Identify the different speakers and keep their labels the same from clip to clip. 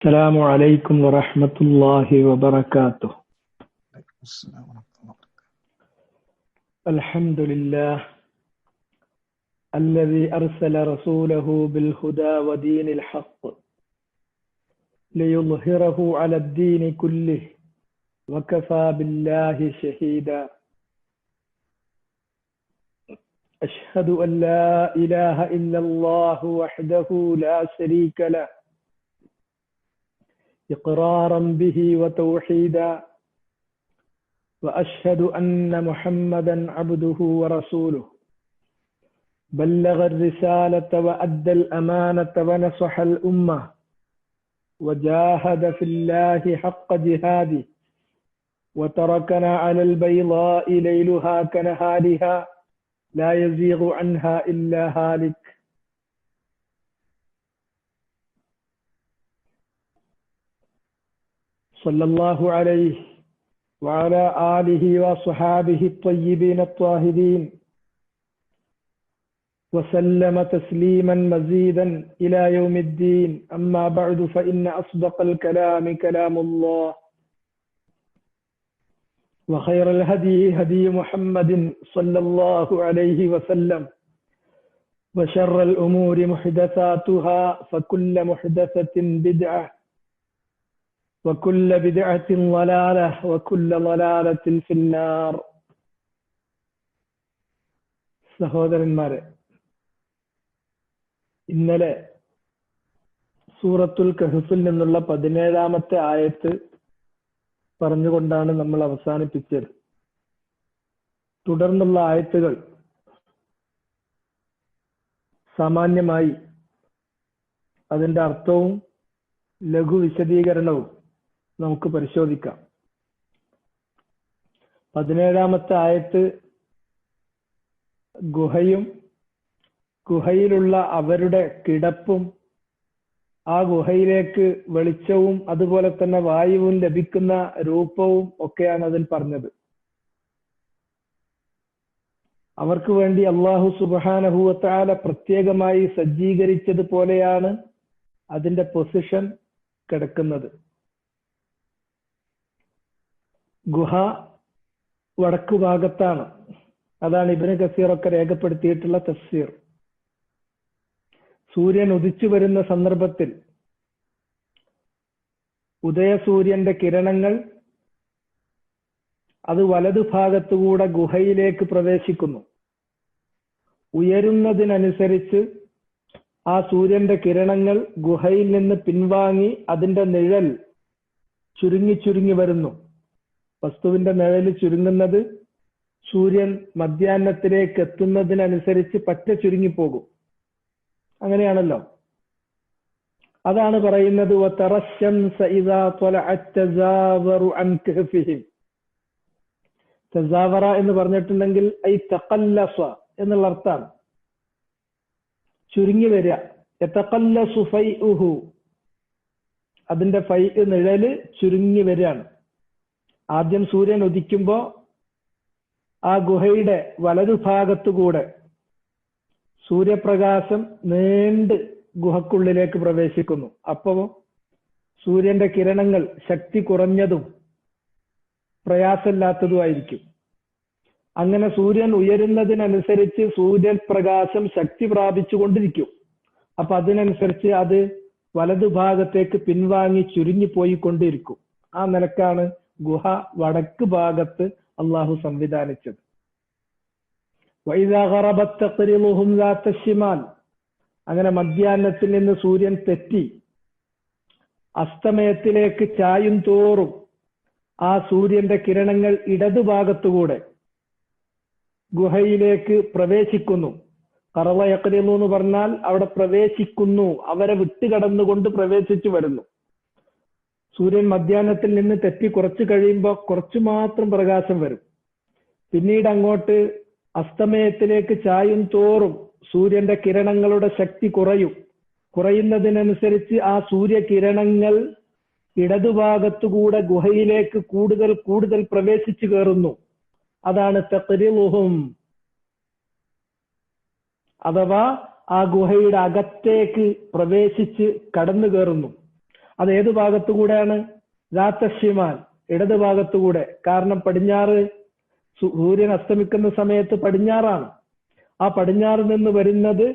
Speaker 1: السلام عليكم ورحمة الله وبركاته.
Speaker 2: السلام ورحمة الله وبركاته.
Speaker 1: الحمد لله الذي أرسل رسوله بالهدى ودين الحق ليظهره على الدين كله وكفى بالله شهيدا. أشهد أن لا إله إلا الله وحده لا شريك له إقرارا به وتوحيدا، وأشهد أن محمدا عبده ورسوله بلغ الرسالة وأدى الأمانة ونصح الأمة وجاهد في الله حق جهاده وتركنا على البيضاء ليلها كنهارها لا يزيغ عنها إلا هالك. صلى الله عليه وعلى آله وصحابه الطيبين الطاهرين وسلم تسليما مزيدا إلى يوم الدين. أما بعد فإن أصدق الكلام كلام الله، وخير الهدي هدي محمد صلى الله عليه وسلم، وشر الأمور محدثاتها فكل محدثة بدعة وكل بدعة ضلالة وكل ضلالة في النار. സഹോദരന്മാരെ, ഇന്നലെ സൂറത്തുൽ കഹ്ഫിൽ നിന്നുള്ള 17-ാമത്തെ ആയത്ത് പറഞ്ഞുകൊണ്ടാണ് നമ്മൾ അവസാനിപ്പിച്ചത്. തുടർന്നുള്ള ആയത്തുകൾ സാമാന്യമായി അതിന്റെ അർത്ഥവും ലഘു വിശദീകരണവും നമുക്ക് പരിശോധിക്കാം. 17-ാമത്തെ ആയത്ത് ഗുഹയും ഗുഹയിലുള്ള അവരുടെ കിടപ്പും ആ ഗുഹയിലേക്ക് വെളിച്ചവും അതുപോലെ തന്നെ വായുവും ലഭിക്കുന്ന രൂപവും ഒക്കെയാണ് അതിൽ പറഞ്ഞത്. അവർക്ക് വേണ്ടി അല്ലാഹു സുബ്ഹാനഹു വ തആല പ്രത്യേകമായി സജ്ജീകരിച്ചതുപോലെയാണ് അതിന്റെ പൊസിഷൻ കിടക്കുന്നത്. ഗുഹ വടക്കു ഭാഗത്താണ്. അതാണ് ഇബ്നു കസീറൊക്കെ രേഖപ്പെടുത്തിയിട്ടുള്ള തഫ്സീർ. സൂര്യൻ ഉദിച്ചു വരുന്ന സന്ദർഭത്തിൽ ഉദയസൂര്യന്റെ കിരണങ്ങൾ അത് വലതുഭാഗത്തുകൂടെ ഗുഹയിലേക്ക് പ്രവേശിക്കുന്നു. ഉയരുന്നതിനനുസരിച്ച് ആ സൂര്യന്റെ കിരണങ്ങൾ ഗുഹയിൽ നിന്ന് പിൻവാങ്ങി അതിന്റെ നിഴൽ ചുരുങ്ങി ചുരുങ്ങി വരുന്നു. വസ്തുവിന്റെ നിഴൽ ചുരുങ്ങുന്നത് സൂര്യൻ മധ്യാഹ്നത്തിലേക്ക് എത്തുന്നതിനനുസരിച്ച് പറ്റ ചുരുങ്ങിപ്പോകും. അങ്ങനെയാണല്ലോ. അതാണ് പറയുന്നത് തസാവറ എന്ന് പറഞ്ഞിട്ടുണ്ടെങ്കിൽ ഐ തഖല്ലസ എന്നുള്ള അർത്ഥമാണ്. ചുരുങ്ങി വരിക. യതഖല്ലസു ഫൈഉഹു, അതിന്റെ ഫൈ നിഴല് ചുരുങ്ങി വരികയാണ്. ആദ്യം സൂര്യൻ ഉദിക്കുമ്പോ ആ ഗുഹയുടെ വലതുഭാഗത്തുകൂടെ സൂര്യപ്രകാശം നീണ്ട് ഗുഹക്കുള്ളിലേക്ക് പ്രവേശിക്കുന്നു. അപ്പോ സൂര്യന്റെ കിരണങ്ങൾ ശക്തി കുറഞ്ഞതും പ്രയാസമില്ലാത്തതുമായിരിക്കും. അങ്ങനെ സൂര്യൻ ഉയരുന്നതിനനുസരിച്ച് സൂര്യപ്രകാശം ശക്തി പ്രാപിച്ചുകൊണ്ടിരിക്കും. അപ്പൊ അതിനനുസരിച്ച് അത് വലതുഭാഗത്തേക്ക് പിൻവാങ്ങി ചുരുങ്ങിപ്പോയിക്കൊണ്ടിരിക്കും. ആ നിലക്കാണ് ഗുഹ വടക്ക് ഭാഗത്ത് അള്ളാഹു സംവിധാനിച്ചത്. അങ്ങനെ മധ്യാഹ്നത്തിൽ നിന്ന് സൂര്യൻ തെറ്റി അസ്തമയത്തിലേക്ക് ചായും തോറും ആ സൂര്യന്റെ കിരണങ്ങൾ ഇടതുഭാഗത്തുകൂടെ ഗുഹയിലേക്ക് പ്രവേശിക്കുന്നു. ഖറള യഖ്രിളു എന്ന് പറഞ്ഞാൽ അവിടെ പ്രവേശിക്കുന്നു, അവരെ വിട്ടുകടന്നുകൊണ്ട് പ്രവേശിച്ചു വരുന്നു. സൂര്യൻ മധ്യാഹ്നത്തിൽ നിന്ന് തെറ്റി കുറച്ച് കഴിയുമ്പോൾ കുറച്ചു മാത്രം പ്രകാശം വരും. പിന്നീട് അങ്ങോട്ട് അസ്തമയത്തിലേക്ക് ചായും തോറും സൂര്യന്റെ കിരണങ്ങളുടെ ശക്തി കുറയും. കുറയുന്നതിനനുസരിച്ച് ആ സൂര്യകിരണങ്ങൾ ഇടതുഭാഗത്തുകൂടെ ഗുഹയിലേക്ക് കൂടുതൽ കൂടുതൽ പ്രവേശിച്ചു കയറുന്നു. അതാണ് തഖ്രിളുഹും, അഥവാ ആ ഗുഹയുടെ അകത്തേക്ക് പ്രവേശിച്ച് കടന്നു കയറുന്നു. അത് ഏത് ഭാഗത്തുകൂടെയാണ്? ദാത്തശ്ശിമാൻ, ഇടത് ഭാഗത്തുകൂടെ. കാരണം പടിഞ്ഞാറ് സൂര്യൻ അസ്തമിക്കുന്ന സമയത്ത് പടിഞ്ഞാറാണ്. ആ പടിഞ്ഞാറ് നിന്ന് വരുന്നത്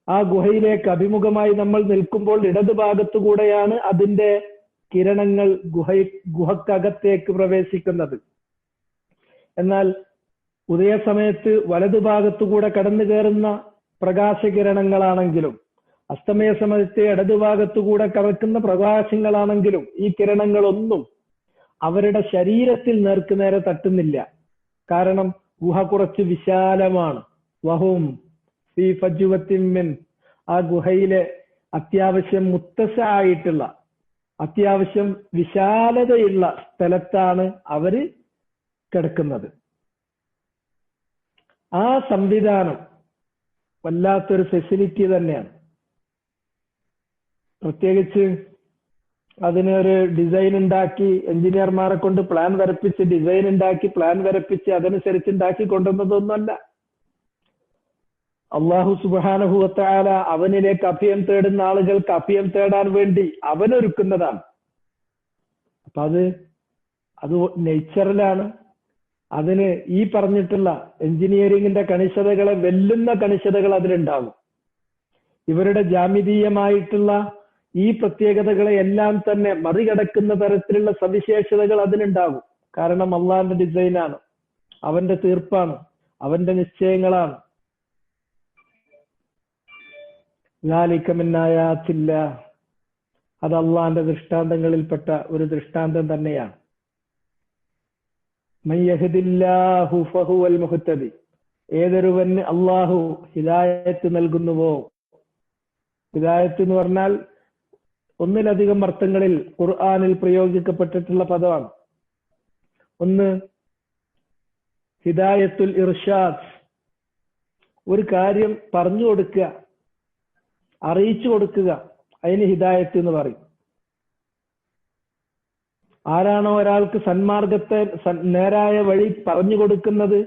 Speaker 1: ആ ഗുഹയിലേക്ക് അഭിമുഖമായി നമ്മൾ നിൽക്കുമ്പോൾ ഇടത് ഭാഗത്തുകൂടെയാണ് അതിന്റെ കിരണങ്ങൾ ഗുഹക്കകത്തേക്ക് പ്രവേശിക്കുന്നത്. എന്നാൽ ഉദയസമയത്ത് വലതുഭാഗത്തുകൂടെ കടന്നു കയറുന്ന പ്രകാശകിരണങ്ങളാണെങ്കിലും അസ്തമയ സമയത്ത് ഇടതുഭാഗത്തുകൂടെ കടക്കുന്ന പ്രകാശങ്ങളാണെങ്കിലും ഈ കിരണങ്ങളൊന്നും അവരുടെ ശരീരത്തിൽ നേർക്കുനേരെ തട്ടുന്നില്ല. കാരണം ഗുഹ കുറച്ച് വിശാലമാണ്. വഹും ഫീ ഫജ്വത്തിൻ മിൻ, ആ ഗുഹയിലെ അത്യാവശ്യം മുത്തസ്സആയിട്ടുള്ള, അത്യാവശ്യം വിശാലതയുള്ള സ്ഥലത്താണ് അവര് കിടക്കുന്നത്. ആ സംവിധാനം വല്ലാത്തൊരു ഫെസിലിറ്റി തന്നെയാണ്. പ്രത്യേകിച്ച് അതിനൊരു ഡിസൈൻ ഉണ്ടാക്കി, എഞ്ചിനീയർമാരെ കൊണ്ട് പ്ലാൻ വരപ്പിച്ച് ഡിസൈൻ ഉണ്ടാക്കി പ്ലാൻ വരപ്പിച്ച് അതനുസരിച്ച് ഉണ്ടാക്കി കൊണ്ടുവന്നതൊന്നുമല്ല. അള്ളാഹു സുബ്ഹാനഹു വ തആല അവനിലേക്ക് അഭയം തേടുന്ന ആളുകൾക്ക് അഭയം തേടാൻ വേണ്ടി അവനൊരുക്കുന്നതാണ്. അപ്പൊ അത് നേച്ചറിലാണ്. അതിന് ഈ പറഞ്ഞിട്ടുള്ള എഞ്ചിനീയറിംഗിന്റെ കണിശതകളെ വെല്ലുന്ന കണിശതകൾ അതിലുണ്ടാകും. ഇവരുടെ ജാമിതീയമായിട്ടുള്ള ഈ പ്രത്യേകതകളെ എല്ലാം തന്നെ മറികടക്കുന്ന തരത്തിലുള്ള സവിശേഷതകൾ അതിനുണ്ടാകും. കാരണം അള്ളാഹിന്റെ ഡിസൈനാണ്, അവന്റെ തീർപ്പാണ്, അവന്റെ നിശ്ചയങ്ങളാണ്. അത് അള്ളാഹിന്റെ ദൃഷ്ടാന്തങ്ങളിൽപ്പെട്ട ഒരു ദൃഷ്ടാന്തം തന്നെയാണ്. മയ്യഹ്ദില്ലാഹു ഫഹുവൽ മുഹ്തദി, ഏതൊരുവന് അള്ളാഹു ഹിദായത്ത് നൽകുന്നുവോ. ഹിദായത്ത് എന്ന് പറഞ്ഞാൽ ഒന്നിലധികം അർത്ഥങ്ങളിൽ ഖുർആനിൽ പ്രയോഗിക്കപ്പെട്ടിട്ടുള്ള പദമാണ്. ഒന്ന് ഹിദായത്തുൽ ഇർഷാദ്, ഒരു കാര്യം പറഞ്ഞു കൊടുക്കുക, അറിയിച്ചു കൊടുക്കുക, അതിന് ഹിദായത്ത് എന്ന് പറയും. ആരാണോ ഒരാൾക്ക് സന്മാർഗത്തെ നേരായ വഴി പറഞ്ഞു കൊടുക്കുന്നത്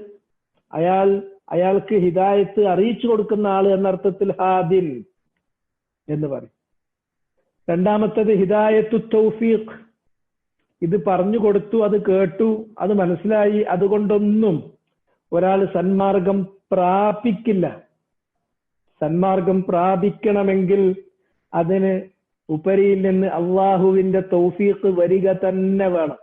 Speaker 1: അയാൾക്ക് ഹിദായത്ത് അറിയിച്ചു കൊടുക്കുന്ന ആള് എന്നർത്ഥത്തിൽ ഹാദിൻ എന്ന് പറയും. രണ്ടാമത്തത് ഹിദായത്തു തൗഫീഖ്, ഇത് പറഞ്ഞു കൊടുത്തു, അത് കേട്ടു, അത് മനസ്സിലായി, അതുകൊണ്ടൊന്നും ഒരാൾ സന്മാർഗം പ്രാപിക്കില്ല. സന്മാർഗം പ്രാപിക്കണമെങ്കിൽ അതിന് ഉപരിയിൽ നിന്ന് അള്ളാഹുവിന്റെ തൗഫീഖ് വരിക തന്നെ വേണം.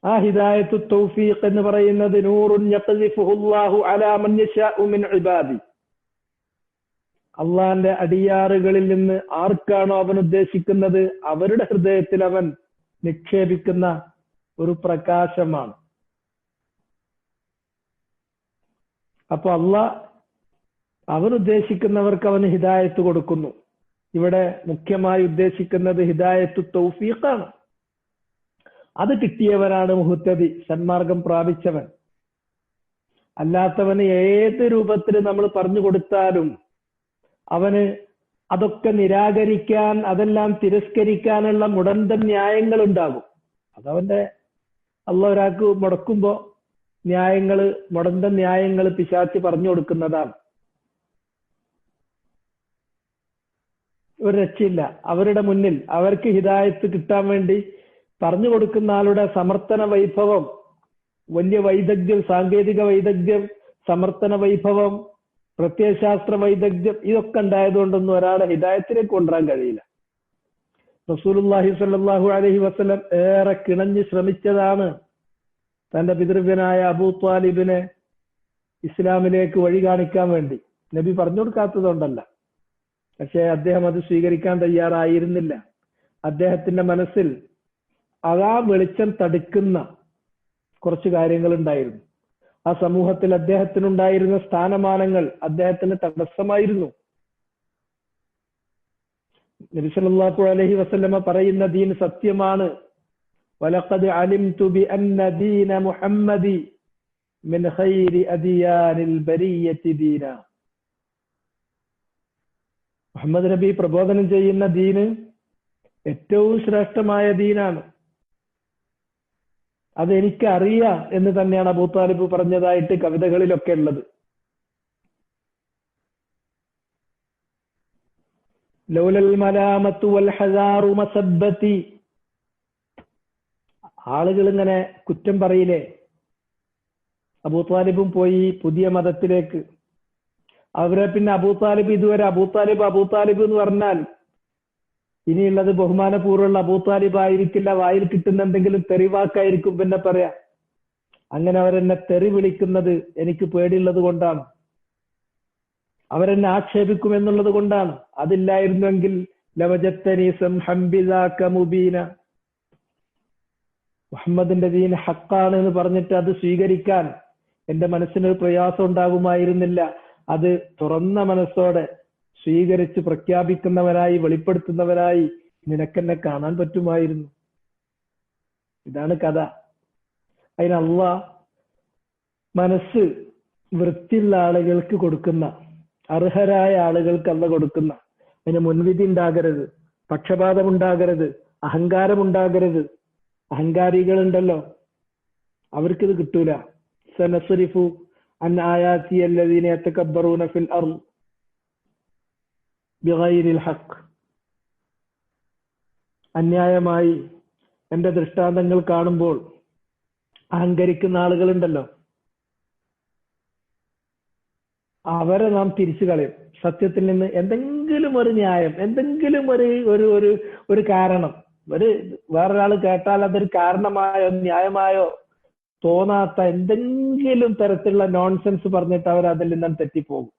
Speaker 1: ആ ഹിദായത്തു തൗഫീഖ് എന്ന് പറയുന്നത് നൂറുൻ യഖ്ദിഫുഹു അല്ലാഹു അലാ മൻ യശാഉ മിൻ ഇബാദി, അള്ളാന്റെ അടിയാറുകളിൽ നിന്ന് ആർക്കാണോ അവൻ ഉദ്ദേശിക്കുന്നത് അവരുടെ ഹൃദയത്തിൽ അവൻ നിക്ഷേപിക്കുന്ന ഒരു പ്രകാശമാണ്. അപ്പൊ അവൻ ഉദ്ദേശിക്കുന്നവർക്ക് അവന് ഹിദായത്ത് കൊടുക്കുന്നു. ഇവിടെ മുഖ്യമായി ഉദ്ദേശിക്കുന്നത് ഹിദായത്തു തൗഫീഖാണ്. അത് കിട്ടിയവനാണ് മുഹ്തദി, സന്മാർഗം പ്രാപിച്ചവൻ. അല്ലാത്തവന് ഏത് രൂപത്തിൽ നമ്മൾ പറഞ്ഞു കൊടുത്താലും അവന് അതൊക്കെ നിരാകരിക്കാൻ, അതെല്ലാം തിരസ്കരിക്കാനുള്ള മുടന്തൻ ന്യായങ്ങൾ ഉണ്ടാകും. അതവന്റെ അള്ളാഹ് ഒരാൾക്ക് മുടക്കുമ്പോ മുടന്തൻ ന്യായങ്ങൾ പിശാച് പറഞ്ഞു കൊടുക്കുന്നതാണ്. ഒരു രക്ഷയില്ല അവരുടെ മുന്നിൽ. അവർക്ക് ഹിദായത്ത് കിട്ടാൻ വേണ്ടി പറഞ്ഞു കൊടുക്കുന്ന ആളുടെ സമർത്ഥന വൈഭവം, വലിയ വൈദഗ്ധ്യം, സാങ്കേതിക വൈദഗ്ധ്യം, സമർത്ഥന വൈഭവം, പ്രത്യയശാസ്ത്ര വൈദഗ്ധ്യം, ഇതൊക്കെ ഉണ്ടായതുകൊണ്ടൊന്നും ഒരാളെ ഹിദായത്തിലേക്ക് കൊണ്ടുവരാൻ കഴിയില്ല. റസൂലുള്ളാഹി സ്വല്ലല്ലാഹു അലൈഹി വസല്ലം ഏറെ കിണഞ്ഞ് ശ്രമിച്ചതാണ് തന്റെ പിതൃവ്യനായ അബൂ ത്വാലിബിനെ ഇസ്ലാമിലേക്ക് വഴി കാണിക്കാൻ വേണ്ടി. നബി പറഞ്ഞു കൊടുക്കാത്തതുകൊണ്ടല്ല, പക്ഷെ അദ്ദേഹം അത് സ്വീകരിക്കാൻ തയ്യാറായിരുന്നില്ല. അദ്ദേഹത്തിന്റെ മനസ്സിൽ ആ വെളിച്ചം തടുക്കുന്ന കുറച്ച് കാര്യങ്ങൾ ഉണ്ടായിരുന്നു. ആ സമൂഹത്തിൽ അദ്ദേഹത്തിനുണ്ടായിരുന്ന സ്ഥാനമാനങ്ങൾ അദ്ദേഹത്തിന് തടസ്സമായിരുന്നു. നബി സല്ലല്ലാഹു അലൈഹി വസല്ലമ പറയുന്ന ദീൻ സത്യമാണ്. വലഖദ് അലിംതു ബിഅന്ന ദീന മുഹമ്മദി മിൻ ഖൈരി അദിയാനിൽ ബരിയത്തി ദീന. മുഹമ്മദ് നബി പ്രബോധനം ചെയ്യുന്ന ദീന് ഏറ്റവും ശ്രേഷ്ഠമായ ദീനാണ്. അതെനിക്കറിയാം എന്ന് തന്നെയാണ് അബൂ താലിബ് പറഞ്ഞതായിട്ട് കവിതകളിലൊക്കെ ഉള്ളത്. ലൗലൽ മലാമത്തു വൽ ഹസാറു മസബ്ബതി. ആളുകൾ ഇങ്ങനെ കുറ്റം പറയില്ലേ, അബൂതാലിബും പോയി പുതിയ മതത്തിലേക്ക്. അവരെ പിന്നെ അബൂതാലിബ് ഇതുവരെ അബൂതാലിബ് എന്ന് പറഞ്ഞാൽ ഇനിയുള്ളത് ബഹുമാനപൂർവ്വമുള്ള അബൂതാലിബ് ആയിരിക്കില്ല, വായിൽ കിട്ടുന്ന എന്തെങ്കിലും തെറിവാക്കായിരിക്കും പിന്നെ പറയാ. അങ്ങനെ അവരെന്നെ തെറി വിളിക്കുന്നത് എനിക്ക് പേടിയുള്ളത് കൊണ്ടാണ്, അവരെന്നെ ആക്ഷേപിക്കും എന്നുള്ളത് കൊണ്ടാണ്. അതില്ലായിരുന്നെങ്കിൽ ലവജത്തനി സംഹം ബിദാക മുബീന, മുഹമ്മദിന്റെ ദീൻ ഹക്കാണ് എന്ന് പറഞ്ഞിട്ട് അത് സ്വീകരിക്കാൻ എന്റെ മനസ്സിനൊരു പ്രയാസം ഉണ്ടാകുമായിരുന്നില്ല. അത് തുറന്ന മനസ്സോടെ സ്വീകരിച്ച് പ്രഖ്യാപിക്കുന്നവരായി വെളിപ്പെടുത്തുന്നവരായി നിനക്കെന്നെ കാണാൻ പറ്റുമായിരുന്നു. ഇതാണ് കഥ. അതിന് അല്ലാഹ് മനസ്സ് വൃത്തിയുള്ള ആളുകൾക്ക് കൊടുക്കുന്ന, അർഹരായ ആളുകൾക്ക് അല്ല കൊടുക്കുന്ന. അതിന് മുൻവിധി ഉണ്ടാകരുത്, പക്ഷപാതം ഉണ്ടാകരുത്, അഹങ്കാരം ഉണ്ടാകരുത്. അഹങ്കാരികളുണ്ടല്ലോ, അവർക്കിത് കിട്ടൂല. സനസ്രിഫു അൻ ആയാതി അല്ലദീന യതകബ്ബറൂന ഫിൽ അർള് ബിഗൈരിൽ ഹഖ്. അന്യായമായി എന്റെ ദൃഷ്ടാന്തങ്ങൾ കാണുമ്പോൾ അഹങ്കരിക്കുന്ന ആളുകളുണ്ടല്ലോ, അവരെ നാം തിരിച്ചു കളയും. സത്യത്തിൽ നിന്ന് എന്തെങ്കിലും ഒരു ന്യായം, എന്തെങ്കിലും ഒരു കാരണം, വേറൊരാൾ കേട്ടാൽ അതൊരു കാരണമായോ ന്യായമായോ തോന്നാത്ത എന്തെങ്കിലും തരത്തിലുള്ള നോൺസെൻസ് പറഞ്ഞിട്ട് അവർ അതിൽ നിന്നും തെറ്റിപ്പോകും.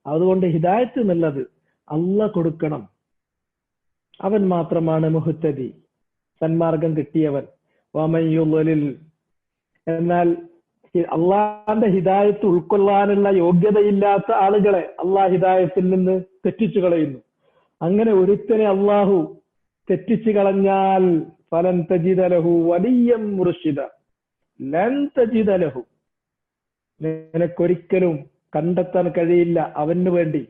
Speaker 1: അതുകൊണ്ട് ഹിദായത്ത് എന്നുള്ളത് അല്ലാഹ് കൊടുക്കണം. അവൻ മാത്രമാണ് മുഹ്തദി, സന്മാർഗം കിട്ടിയവൻ. വമയ്യുളിൽ, എന്നാൽ അള്ളാന്റെ ഹിദായത്ത് ഉൾക്കൊള്ളാനുള്ള യോഗ്യതയില്ലാത്ത ആളുകളെ അള്ളാഹ് ഹിദായത്തിൽ നിന്ന് തെറ്റിച്ചു കളയുന്നു. അങ്ങനെ ഒരുത്തനെ അള്ളാഹു തെറ്റിച്ചു കളഞ്ഞാൽ ഫലൻ തജിദ ലഹു വലിയം മുർഷിദ, ലൻ തജിദ ലഹു, നിനക്കൊരിക്കലും കണ്ടെത്താൻ കഴിയില്ല അവന് വേണ്ടി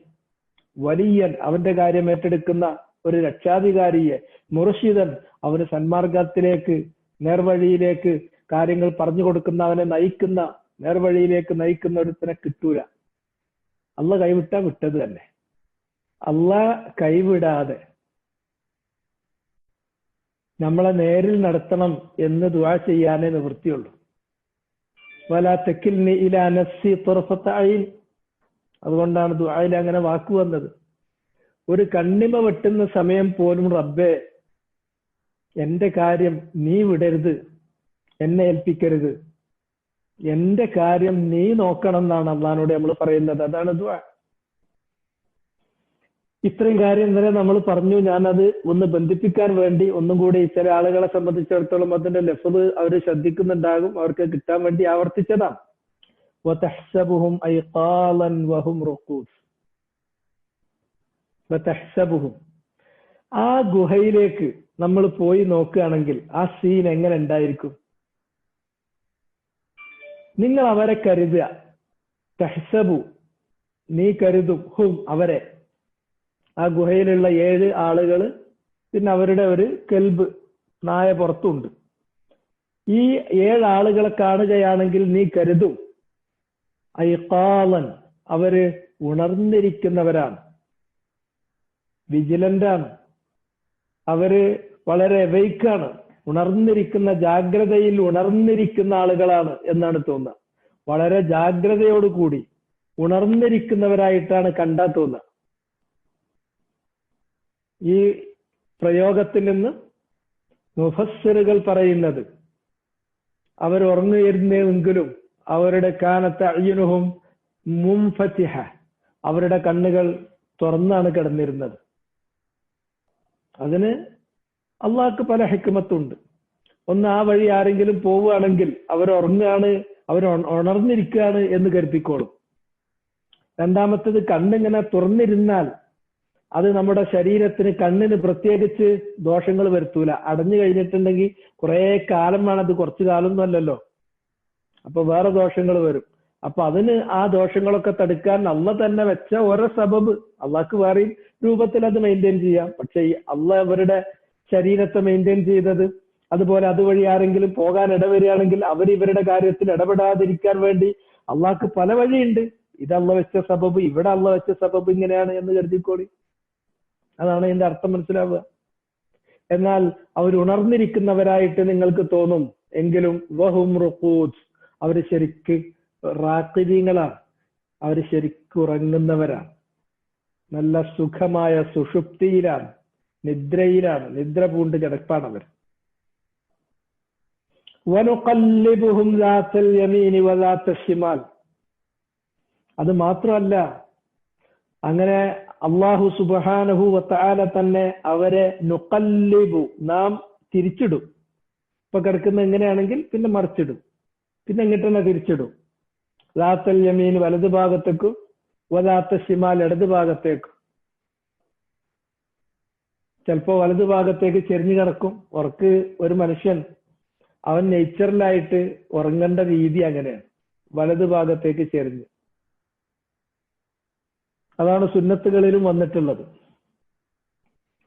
Speaker 1: വലിയൻ, അവന്റെ കാര്യം ഏറ്റെടുക്കുന്ന ഒരു രക്ഷാധികാരിയെ, മുർഷിദൻ, അവന് സന്മാർഗത്തിലേക്ക് നേർവഴിയിലേക്ക് കാര്യങ്ങൾ പറഞ്ഞു കൊടുക്കുന്ന, അവനെ നയിക്കുന്ന, നേർവഴിയിലേക്ക് നയിക്കുന്ന ഒരുത്തനെ കിട്ടൂല. അള്ളാഹ് കൈവിട്ടാ വിട്ടത് തന്നെ. അള്ളാഹ് കൈവിടാതെ നമ്മളെ നേരിൽ നടത്തണം എന്ന് ദുആ ചെയ്യാനേ നിവൃത്തിയുള്ളൂ. വലാ തകിൽനി ഇലാ നഫ്സി തർഫത ഐൻ. അതുകൊണ്ടാണ് ദുആയിൽ അങ്ങനെ വാക്ക് വന്നത്. ഒരു കണ്ണിമ വെട്ടുന്ന സമയം പോലും റബ്ബേ എന്റെ കാര്യം നീ വിടരുത്, എന്നെ ഏൽപ്പിക്കരുത്, എന്റെ കാര്യം നീ നോക്കണം എന്നാണ് അള്ളാഹിനോട് നമ്മൾ പറയുന്നത്. അതാണ് ദുആ. ഇത്രയും കാര്യം ഇന്നലെ നമ്മൾ പറഞ്ഞു. ഞാനത് ഒന്ന് ബന്ധിപ്പിക്കാൻ വേണ്ടി ഒന്നും കൂടി, ചില ആളുകളെ സംബന്ധിച്ചിടത്തോളം അതിന്റെ ലഫ്ള് അവർ ശ്രദ്ധിക്കുന്നുണ്ടാകും, അവർക്ക് കിട്ടാൻ വേണ്ടി ആവർത്തിച്ചതാണ്. വതഹ്സബുഹും ഐഖാലൻ വഹും റുഖൂസ്. വതഹ്സബുഹും, ആ ഗുഹയിലേക്ക് നമ്മൾ പോയി നോക്കുകയാണെങ്കിൽ ആ സീൻ എങ്ങനെ ഉണ്ടായിരിക്കും? നിങ്ങൾ അവരെ കരുതുക. തഹ്സബു, നീ കരുതും, ഹും, അവരെ, ആ ഗുഹയിലുള്ള 7 ആളുകൾ, പിന്നെ അവരുടെ ഒരു കെൽബ്, നായ പുറത്തുണ്ട്. ഈ 7 ആളുകളെ കാണുകയാണെങ്കിൽ നീ കരുതും ഐഖാലൻ, അവര് ഉണർന്നിരിക്കുന്നവരാണ്, വിജിലന്റാണ്, അവര് വളരെ എവൈക്കാണ്, ഉണർന്നിരിക്കുന്ന, ജാഗ്രതയിൽ ഉണർന്നിരിക്കുന്ന ആളുകളാണ് എന്നാണ് തോന്നുക. വളരെ ജാഗ്രതയോടുകൂടി ഉണർന്നിരിക്കുന്നവരായിട്ടാണ് കണ്ടാ തോന്നുക. ഈ പ്രയോഗത്തിൽ നിന്ന് മുഫസ്സിറുകൾ പറയുന്നത്, അവർ ഉറങ്ങിയിരുന്നെങ്കിലും അവരുടെ കാനത്ത് അയ്യുനുഹും മുൻഫതിഹ, അവരുടെ കണ്ണുകൾ തുറന്നാണ് കിടന്നിരുന്നത്. അതിന് അള്ളാഹ്ക്ക് പല ഹിക്മത്തുണ്ട്. ഒന്ന്, ആ വഴി ആരെങ്കിലും പോവുകയാണെങ്കിൽ അവർ ഉറങ്ങുകയാണ്, അവർ ഉണർന്നിരിക്കുകയാണ് എന്ന് കരുതിക്കോളും. രണ്ടാമത്തേത്, കണ്ണിങ്ങനെ തുറന്നിരുന്നാൽ അത് നമ്മുടെ ശരീരത്തിന്, കണ്ണിന് പ്രത്യേകിച്ച് ദോഷങ്ങൾ വരുത്തൂല. അടഞ്ഞു കഴിഞ്ഞിട്ടുണ്ടെങ്കിൽ കുറെ കാലം വേണം, അത് കുറച്ചു കാലമൊന്നും അല്ലല്ലോ, അപ്പൊ വേറെ ദോഷങ്ങൾ വരും. അപ്പൊ അതിന് ആ ദോഷങ്ങളൊക്കെ തടുക്കാൻ അള്ളാഹ് തന്നെ വെച്ച ഓരോ സബബ്, അള്ളാഹ്ക്ക് വേറെയും രൂപത്തിൽ അത് മെയിൻറ്റെയിൻ ചെയ്യാം. പക്ഷെ ഈ അള്ളാഹ് അവരുടെ ശരീരത്തെ മെയിൻറ്റെയിൻ ചെയ്തത്, അതുപോലെ അതുവഴി ആരെങ്കിലും പോകാൻ ഇടവരികയാണെങ്കിൽ അവർ ഇവരുടെ കാര്യത്തിൽ ഇടപെടാതിരിക്കാൻ വേണ്ടി അള്ളാഹ്ക്ക് പല വഴിയുണ്ട്. ഇത് അള്ളാഹ് വെച്ച സബബ്, ഇവിടെ അള്ളാഹ് വെച്ച സബബ് ഇങ്ങനെയാണ് എന്ന് കരുതിക്കോളി. അതാണ് ഇതിന്റെ അർത്ഥം മനസ്സിലാവുക. എന്നാൽ അവർ ഉണർന്നിരിക്കുന്നവരായിട്ട് നിങ്ങൾക്ക് തോന്നും, എങ്കിലും വഹും റുഖൂദ്, അവർ ശരിക്ക് റാഖിദീങ്ങളാണ്, അവർ ശരിക്ക് ഉറങ്ങുന്നവരാണ്, നല്ല സുഖമായ സുഷുപ്തിയിലാണ്, നിദ്രയിലാണ്, നിദ്ര പൂണ്ട് കിടപ്പാണ് അവർ. വനുഖല്ലിബുഹും ദാത്തൽ യമീനി വദാത്തൽ ശിമാൽ. അത് മാത്രമല്ല, അങ്ങനെ അല്ലാഹു സുബ്ഹാനഹു വതആല തന്നെ അവരെ നുഖല്ലിബു, നാം തിരിച്ചിടും. ഇപ്പൊ കിടക്കുന്ന എങ്ങനെയാണെങ്കിൽ പിന്നെ മറിച്ചിടും, പിന്നെ ഇങ്ങോട്ട് തന്നെ തിരിച്ചിടും. ദാത്തൽ യമീൻ വലതു ഭാഗത്തേക്കും വദാത്തൽ ശിമാൽ ഇടതു ഭാഗത്തേക്കും. ചിലപ്പോ വലതു ഭാഗത്തേക്ക് ചെരിഞ്ഞു കിടക്കും. ഉറക്ക് ഒരു മനുഷ്യൻ അവൻ നേച്ചറലായിട്ട് ഉറങ്ങേണ്ട രീതി അങ്ങനെയാണ്, വലതു ഭാഗത്തേക്ക് ചെരിഞ്ഞ്. അതാണ് സുന്നത്തുകളിലും വന്നിട്ടുള്ളത്.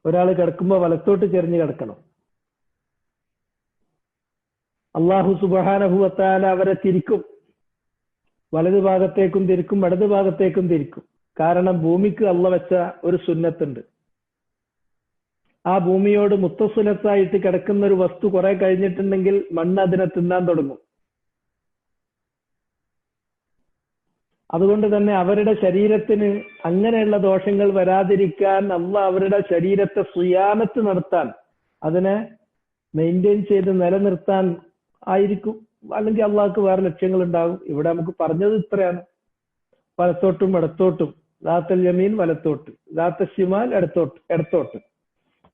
Speaker 1: ഒരാൾ കിടക്കുമ്പോൾ വലത്തോട്ട് ചെരിഞ്ഞ് കിടക്കണം. അല്ലാഹു സുബ്ഹാനഹു വതആല അവരെ തിരിക്കും, വലതു ഭാഗത്തേക്കും തിരിക്കും, ഇടതു ഭാഗത്തേക്കും തിരിക്കും. കാരണം ഭൂമിക്ക് അള്ളാഹ് വെച്ച ഒരു സുന്നത്തുണ്ട്. ആ ഭൂമിയോട് മുത്തസുലത്തായിട്ട് കിടക്കുന്ന ഒരു വസ്തു കുറെ കഴിഞ്ഞിട്ടുണ്ടെങ്കിൽ മണ്ണ് അതിനെ തിന്നാൻ തുടങ്ങും. അതുകൊണ്ട് തന്നെ അവരുടെ ശരീരത്തിന് അങ്ങനെയുള്ള ദോഷങ്ങൾ വരാതിരിക്കാൻ അള്ളാഹ് അവരുടെ ശരീരത്തെ സുയാമത്ത് നടത്താൻ, അതിനെ മെയിൻറ്റെയിൻ ചെയ്ത് നിലനിർത്താൻ ആയിരിക്കും. അല്ലെങ്കിൽ അള്ളാഹ്ക്ക് വേറെ ലക്ഷ്യങ്ങൾ ഉണ്ടാകും. ഇവിടെ നമുക്ക് പറഞ്ഞത് ഇത്രയാണ്: വലത്തോട്ടും ഇടത്തോട്ടും, ദാത്തൽ യമീൻ വലത്തോട്ട്, ദാത്തൽ ശിമാൽ ഇടത്തോട്ട്,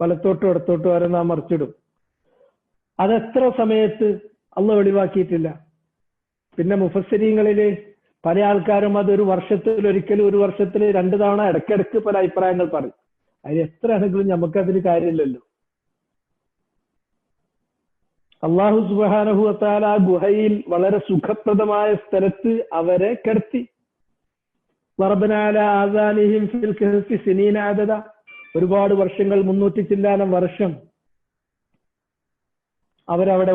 Speaker 1: വലത്തോട്ടും ഇടത്തോട്ടും വരെ നാം മറിച്ചിടും. അതെത്ര സമയത്ത് അള്ളാഹ് വെളിവാക്കിയിട്ടില്ല. പിന്നെ മുഫസ്സിരീങ്ങളില് പല ആൾക്കാരും അത് ഒരു വർഷത്തിൽ ഒരിക്കലും, ഒരു വർഷത്തിൽ 2 തവണ, ഇടയ്ക്കിടയ്ക്ക് പല അഭിപ്രായങ്ങൾ പറയും. അതിന് എത്രയാണെങ്കിലും നമുക്കതിന് കാര്യമില്ലല്ലോ. അല്ലാഹു സുബ്ഹാനഹു വതആല ആ ഗുഹയിൽ വളരെ സുഖപ്രദമായ സ്ഥലത്ത് അവരെ കിടത്തി. വറബ്നാ അലാ ആസാനിഹിം ഫിൽ കഹ്ഫി സിനീന അദദ, ഒരുപാട് വർഷങ്ങൾ, 300 ചില്ലാനം വർഷം അവരവിടെ